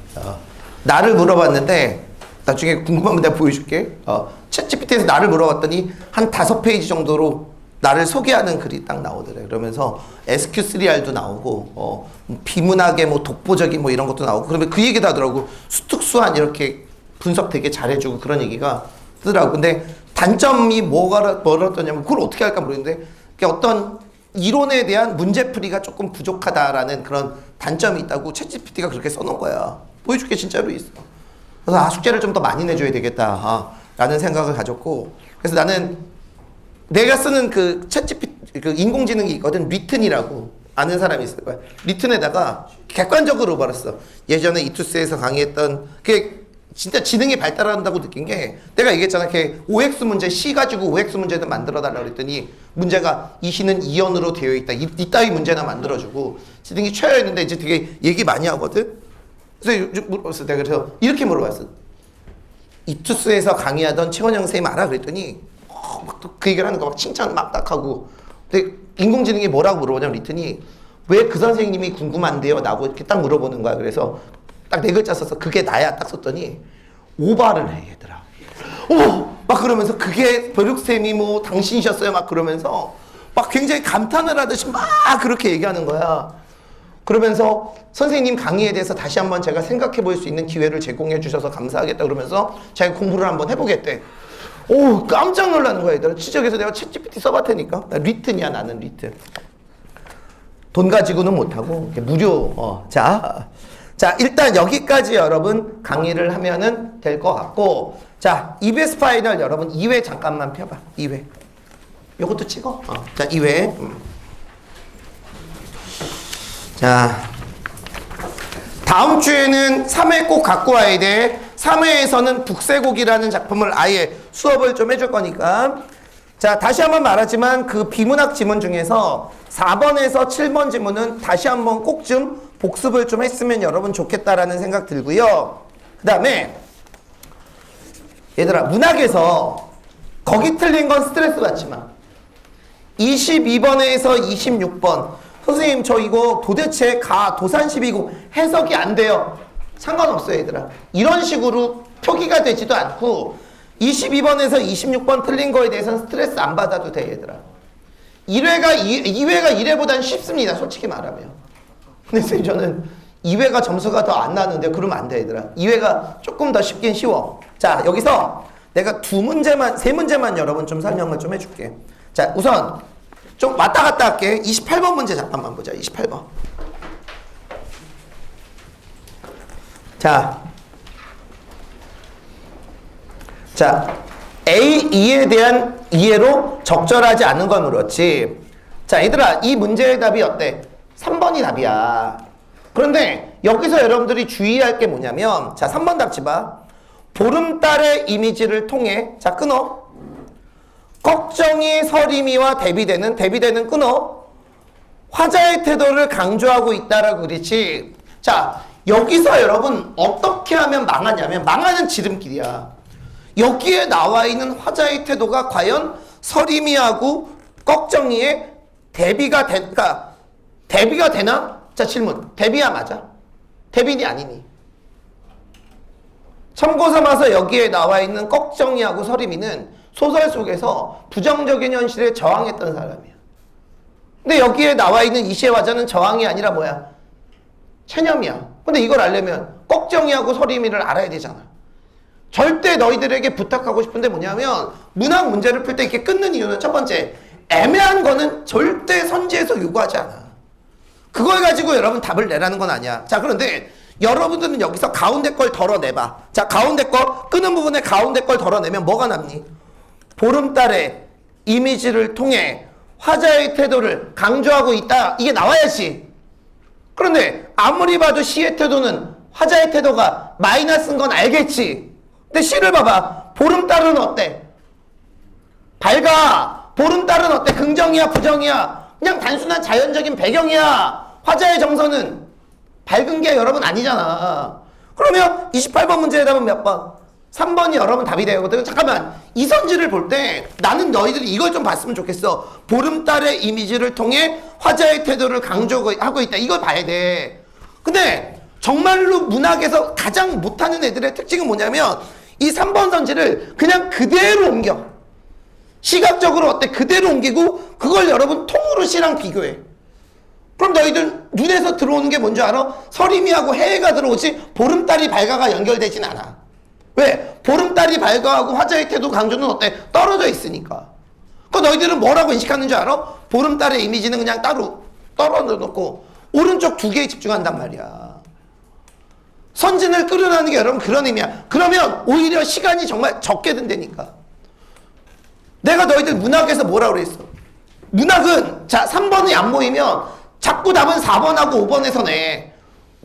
나를 물어봤는데 나중에 궁금하면 내가 보여줄게. 챗 GPT에서 나를 물어봤더니 한 5페이지 정도로 나를 소개하는 글이 딱 나오더래. 그러면서 SQ3R도 나오고 비문학의 뭐 독보적인 뭐 이런 것도 나오고 그러면 그 얘기도 하더라고. 수특수한 이렇게 분석 되게 잘해주고 그런 얘기가 뜨더라고. 근데 단점이 뭐였더냐면 그걸 어떻게 할까 모르겠는데 어떤 이론에 대한 문제풀이가 조금 부족하다라는 그런 단점이 있다고 챗GPT가 그렇게 써놓은 거야. 보여줄게. 진짜로 있어. 그래서 숙제를 좀 더 많이 내줘야 되겠다 라는 생각을 가졌고, 그래서 나는 내가 쓰는 그 챗GPT 그 인공지능이 있거든. 리튼이라고 아는 사람이 있을 거야. 리튼에다가 객관적으로 말했어. 예전에 이투스에서 강의했던 그게 진짜 지능이 발달한다고 느낀 게 내가 얘기했잖아. 걔 OX 문제 C 가지고 OX 문제는 만들어 달라고 그랬더니 문제가 이 시는 이연으로 되어 있다. 이따위 문제나 만들어주고 지능이 최하였는데 이제 되게 얘기 많이 하거든. 그래서 물어봤어. 내가 그래서 이렇게 물어봤어. 이투스에서 강의하던 최원영 선생님 알아? 그랬더니 막 또 그 얘기를 하는 거 막 칭찬 막 딱 하고. 근데 인공지능이 뭐라고 물어보냐면 리튼이 왜 그 선생님이 궁금한데요? 라고 이렇게 딱 물어보는 거야. 그래서 딱 4글자 써서 그게 나야 딱 썼더니 오바를 해 얘들아. 막 그러면서 그게 벼룩쌤이 뭐 당신이셨어요? 막 그러면서 막 굉장히 감탄을 하듯이 막 그렇게 얘기하는 거야. 그러면서 선생님 강의에 대해서 다시 한번 제가 생각해 볼 수 있는 기회를 제공해 주셔서 감사하겠다 그러면서 자기 공부를 한번 해보겠대. 깜짝 놀라는 거야 얘들아. 지적해서 내가 챗GPT 써봤 테니까. 나 리튼이야. 나는 리튼. 돈 가지고는 못하고 무료. 자, 일단 여기까지 여러분 강의를 하면은 될 것 같고, 자, EBS 파이널 여러분 2회 잠깐만 펴봐. 2회. 요것도 찍어. 자, 2회. 자, 다음 주에는 3회 꼭 갖고 와야 돼. 3회에서는 북새곡이라는 작품을 아예 수업을 좀 해줄 거니까. 자, 다시 한번 말하지만 그 비문학 지문 중에서 4번에서 7번 지문은 다시 한번 꼭 좀 복습을 좀 했으면 여러분 좋겠다라는 생각 들고요. 그 다음에 얘들아, 문학에서 거기 틀린 건 스트레스 받지 마. 22번에서 26번 선생님 저 이거 도대체 도산시비고 해석이 안 돼요. 상관없어요 얘들아. 이런 식으로 표기가 되지도 않고 22번에서 26번 틀린 거에 대해서는 스트레스 안 받아도 돼 얘들아. 2회가 1회보단 쉽습니다 솔직히 말하면. 근데 선생님 저는 2회가 점수가 더 안 나는데 그러면 안 돼 얘들아. 2회가 조금 더 쉽긴 쉬워. 자, 여기서 내가 3문제만 여러분 좀 설명을 좀 해줄게. 자, 우선 좀 왔다 갔다 할게. 28번 문제 잠깐만 보자. 28번. 자, A2에 대한 이해로 적절하지 않은 걸 물었지. 자, 얘들아, 이 문제의 답이 어때? 3번이 답이야. 그런데 여기서 여러분들이 주의할 게 뭐냐면, 자, 3번 답지 봐. 보름달의 이미지를 통해, 자, 끊어. 걱정이 서림이와 대비되는 끊어. 화자의 태도를 강조하고 있다라고 그랬지. 자, 여기서 여러분 어떻게 하면 망하냐면, 망하는 지름길이야. 여기에 나와 있는 화자의 태도가 과연 서림이하고 걱정이의 대비가 되나? 자, 질문. 대비야 맞아? 대비니 아니니? 참고 삼아서 여기에 나와 있는 걱정이하고 서림이는 소설 속에서 부정적인 현실에 저항했던 사람이야. 근데 여기에 나와 있는 이시의 화자는 저항이 아니라 뭐야? 체념이야. 근데 이걸 알려면 걱정이하고 서림이를 알아야 되잖아. 절대 너희들에게 부탁하고 싶은데 뭐냐면 문학 문제를 풀 때 이렇게 끊는 이유는 첫 번째, 애매한 거는 절대 선지에서 요구하지 않아. 그걸 가지고 여러분 답을 내라는 건 아니야. 자, 그런데 여러분들은 여기서 가운데 걸 덜어내봐. 자, 가운데 거, 끄는 부분에 가운데 걸 덜어내면 뭐가 남니? 보름달의 이미지를 통해 화자의 태도를 강조하고 있다. 이게 나와야지. 그런데 아무리 봐도 C의 태도는 화자의 태도가 마이너스인 건 알겠지. 근데 C를 봐봐. 보름달은 어때? 밝아. 보름달은 어때? 긍정이야, 부정이야? 그냥 단순한 자연적인 배경이야. 화자의 정서는 밝은 게 여러분 아니잖아. 그러면 28번 문제에 답은 몇 번? 3번이 여러분 답이 되거든. 잠깐만, 이 선지를 볼 때 나는 너희들이 이걸 좀 봤으면 좋겠어. 보름달의 이미지를 통해 화자의 태도를 강조하고 있다. 이걸 봐야 돼. 근데 정말로 문학에서 가장 못하는 애들의 특징은 뭐냐면 이 3번 선지를 그냥 그대로 옮겨. 시각적으로 어때? 그대로 옮기고 그걸 여러분 통으로 C랑 비교해. 그럼 너희들 눈에서 들어오는 게 뭔지 알아? 서림이하고 해가 들어오지 보름달이 밝아가 연결되진 않아. 왜? 보름달이 밝아하고 화자의 태도 강조는 어때? 떨어져 있으니까. 그 너희들은 뭐라고 인식하는 줄 알아? 보름달의 이미지는 그냥 따로 떨어져 놓고 오른쪽 두 개에 집중한단 말이야. 선진을 끌어내는 게 여러분 그런 의미야. 그러면 오히려 시간이 정말 적게 든다니까. 내가 너희들 문학에서 뭐라고 그랬어? 문학은 자 3번이 안 보이면 자꾸 답은 4번하고 5번에서 내.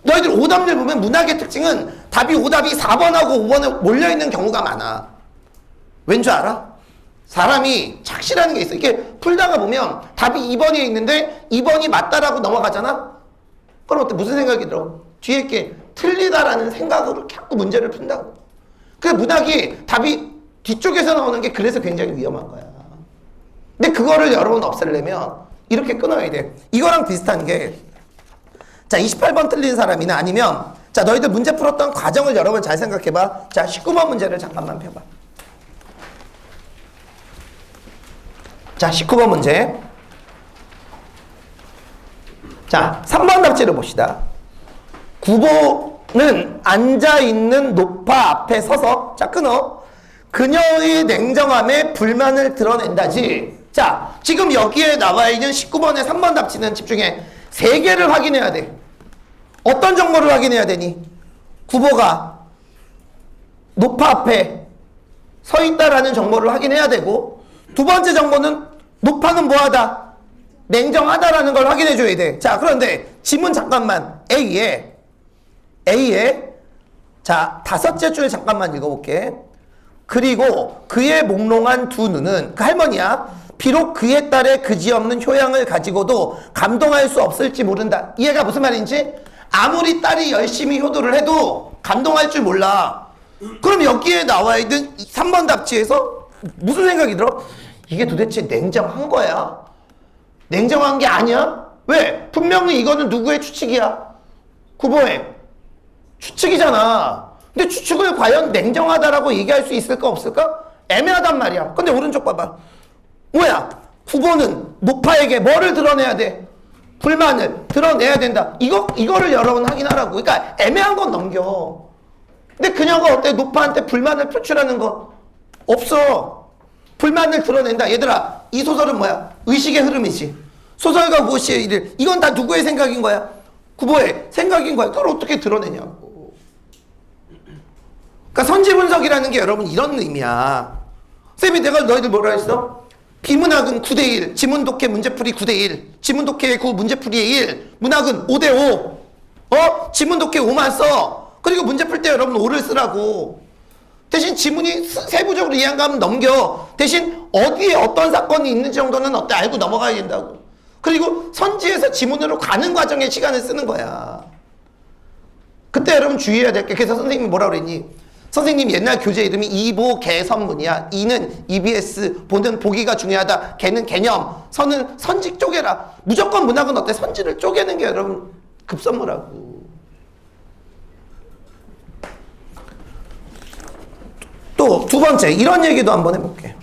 너희들 오답을 보면 문학의 특징은 답이 오답이 4번하고 5번에 몰려있는 경우가 많아. 왠 줄 알아? 사람이 착실한 게 있어. 이게 풀다가 보면 답이 2번에 있는데 2번이 맞다라고 넘어가잖아? 그럼 어때? 무슨 생각이 들어? 뒤에 게 틀리다라는 생각으로 자꾸 문제를 푼다고. 그래서 문학이 답이 뒤쪽에서 나오는 게 그래서 굉장히 위험한 거야. 근데 그거를 여러분 없애려면 이렇게 끊어야 돼. 이거랑 비슷한 게 자 28번 틀린 사람이나 아니면 자 너희들 문제 풀었던 과정을 여러분 잘 생각해봐. 자 19번 문제를 잠깐만 펴봐. 자 19번 문제. 자 3번 답지를 봅시다. 구보는 앉아있는 노파 앞에 서서 자 끊어. 그녀의 냉정함에 불만을 드러낸다지. 자 지금 여기에 나와 있는 19번의 3번 답지는 집중해. 세 개를 확인해야 돼. 어떤 정보를 확인해야 되니? 구보가 노파 앞에 서 있다라는 정보를 확인해야 되고, 두 번째 정보는 노파는 뭐하다? 냉정하다라는 걸 확인해 줘야 돼. 자 그런데 지문 잠깐만 A에 자 다섯째 줄 잠깐만 읽어볼게. 그리고 그의 몽롱한 두 눈은 그 할머니야. 비록 그의 딸의 그지없는 효양을 가지고도 감동할 수 없을지 모른다. 이해가 무슨 말인지? 아무리 딸이 열심히 효도를 해도 감동할 줄 몰라. 그럼 여기에 나와 있는 3번 답지에서 무슨 생각이 들어? 이게 도대체 냉정한 거야? 냉정한 게 아니야? 왜? 분명히 이거는 누구의 추측이야? 구보의 추측이잖아. 근데 추측을 과연 냉정하다라고 얘기할 수 있을까 없을까? 애매하단 말이야. 근데 오른쪽 봐봐. 뭐야? 구보는 노파에게 뭐를 드러내야 돼? 불만을 드러내야 된다. 이거를 여러분 확인하라고. 그러니까 애매한 건 넘겨. 근데 그녀가 어때? 노파한테 불만을 표출하는 거 없어. 불만을 드러낸다. 얘들아, 이 소설은 뭐야? 의식의 흐름이지. 소설가 무엇이의 일을. 이건 다 누구의 생각인 거야? 구보의 생각인 거야. 그걸 어떻게 드러내냐고. 그러니까 선지 분석이라는 게 여러분 이런 의미야. 쌤이 내가 너희들 뭐라 했어? 비문학은 9대1, 지문독해 문제풀이 9대1, 지문독해 9, 문제풀이의 1, 문학은 5대5. 지문독해 5만 써. 그리고 문제 풀 때 여러분 5를 쓰라고. 대신 지문이 세부적으로 이해한 거 하면 넘겨. 대신 어디에 어떤 사건이 있는지 정도는 어때? 알고 넘어가야 된다고. 그리고 선지에서 지문으로 가는 과정에 시간을 쓰는 거야. 그때 여러분 주의해야 될 게, 그래서 선생님이 뭐라 그랬니? 선생님 옛날 교재 이름이 이보개선문이야. 이는 EBS, 보는 보기가 중요하다. 개는 개념, 선은 선지 쪼개라. 무조건 문학은 어때? 선지를 쪼개는 게 여러분 급선무라고. 또 두 번째 이런 얘기도 한번 해볼게.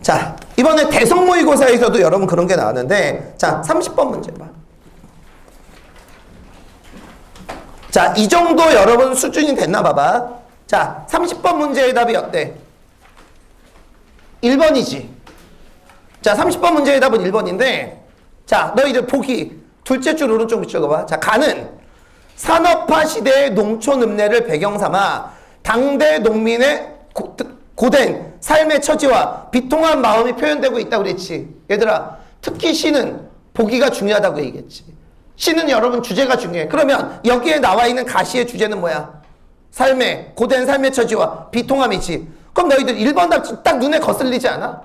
자 이번에 대성모의고사에서도 여러분 그런 게 나왔는데, 자 30번 문제 봐. 자, 이 정도 여러분 수준이 됐나 봐봐. 자, 30번 문제의 답이 어때? 1번이지. 자, 30번 문제의 답은 1번인데, 자, 너희들 보기 둘째 줄 오른쪽 밑줄거봐. 자, 가는 산업화 시대의 농촌 읍내를 배경 삼아 당대 농민의 고된 삶의 처지와 비통한 마음이 표현되고 있다고 그랬지. 얘들아, 특히 시는 보기가 중요하다고 얘기했지. 시는 여러분 주제가 중요해. 그러면 여기에 나와 있는 가시의 주제는 뭐야? 삶의, 고된 삶의 처지와 비통함이지. 그럼 너희들 1번 답 딱 눈에 거슬리지 않아?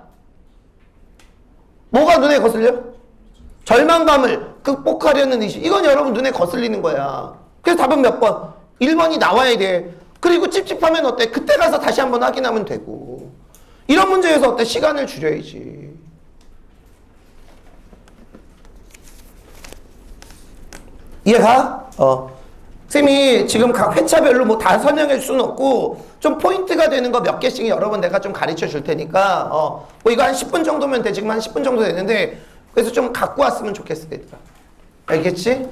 뭐가 눈에 거슬려? 절망감을 극복하려는 의식. 이건 여러분 눈에 거슬리는 거야. 그래서 답은 몇 번? 1번이 나와야 돼. 그리고 찝찝하면 어때? 그때 가서 다시 한번 확인하면 되고. 이런 문제에서 어때? 시간을 줄여야지. 이해가? 쌤이 지금 각 회차별로 뭐 다 설명해 줄 수는 없고, 좀 포인트가 되는 거 몇 개씩 여러 번 내가 좀 가르쳐 줄 테니까, 뭐 이거 한 10분 정도면 돼. 지금 한 10분 정도 되는데, 그래서 좀 갖고 왔으면 좋겠어, 얘들아. 알겠지?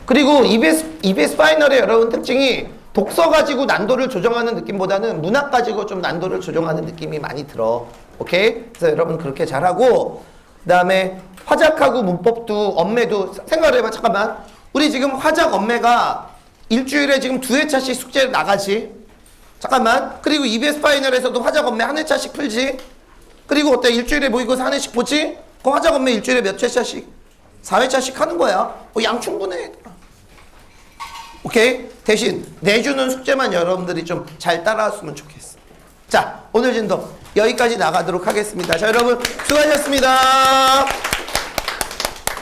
그리고 EBS 파이널의 여러분 특징이 독서 가지고 난도를 조정하는 느낌보다는 문학 가지고 좀 난도를 조정하는 느낌이 많이 들어. 오케이? 그래서 여러분 그렇게 잘하고, 그 다음에 화작하고 문법도 엄매도 생각을 해봐. 잠깐만. 우리 지금 화작 엄매가 일주일에 지금 2회차씩 숙제를 나가지. 잠깐만. 그리고 EBS 파이널에서도 화작 엄매 1회차씩 풀지. 그리고 어때? 일주일에 모의고사 1회씩 보지? 그럼 화작 엄매 일주일에 몇 회차씩? 4회차씩 하는 거야. 양 충분해. 오케이? 대신 내주는 숙제만 여러분들이 좀 잘 따라왔으면 좋겠어. 자, 오늘 진도 여기까지 나가도록 하겠습니다. 자, 여러분 수고하셨습니다.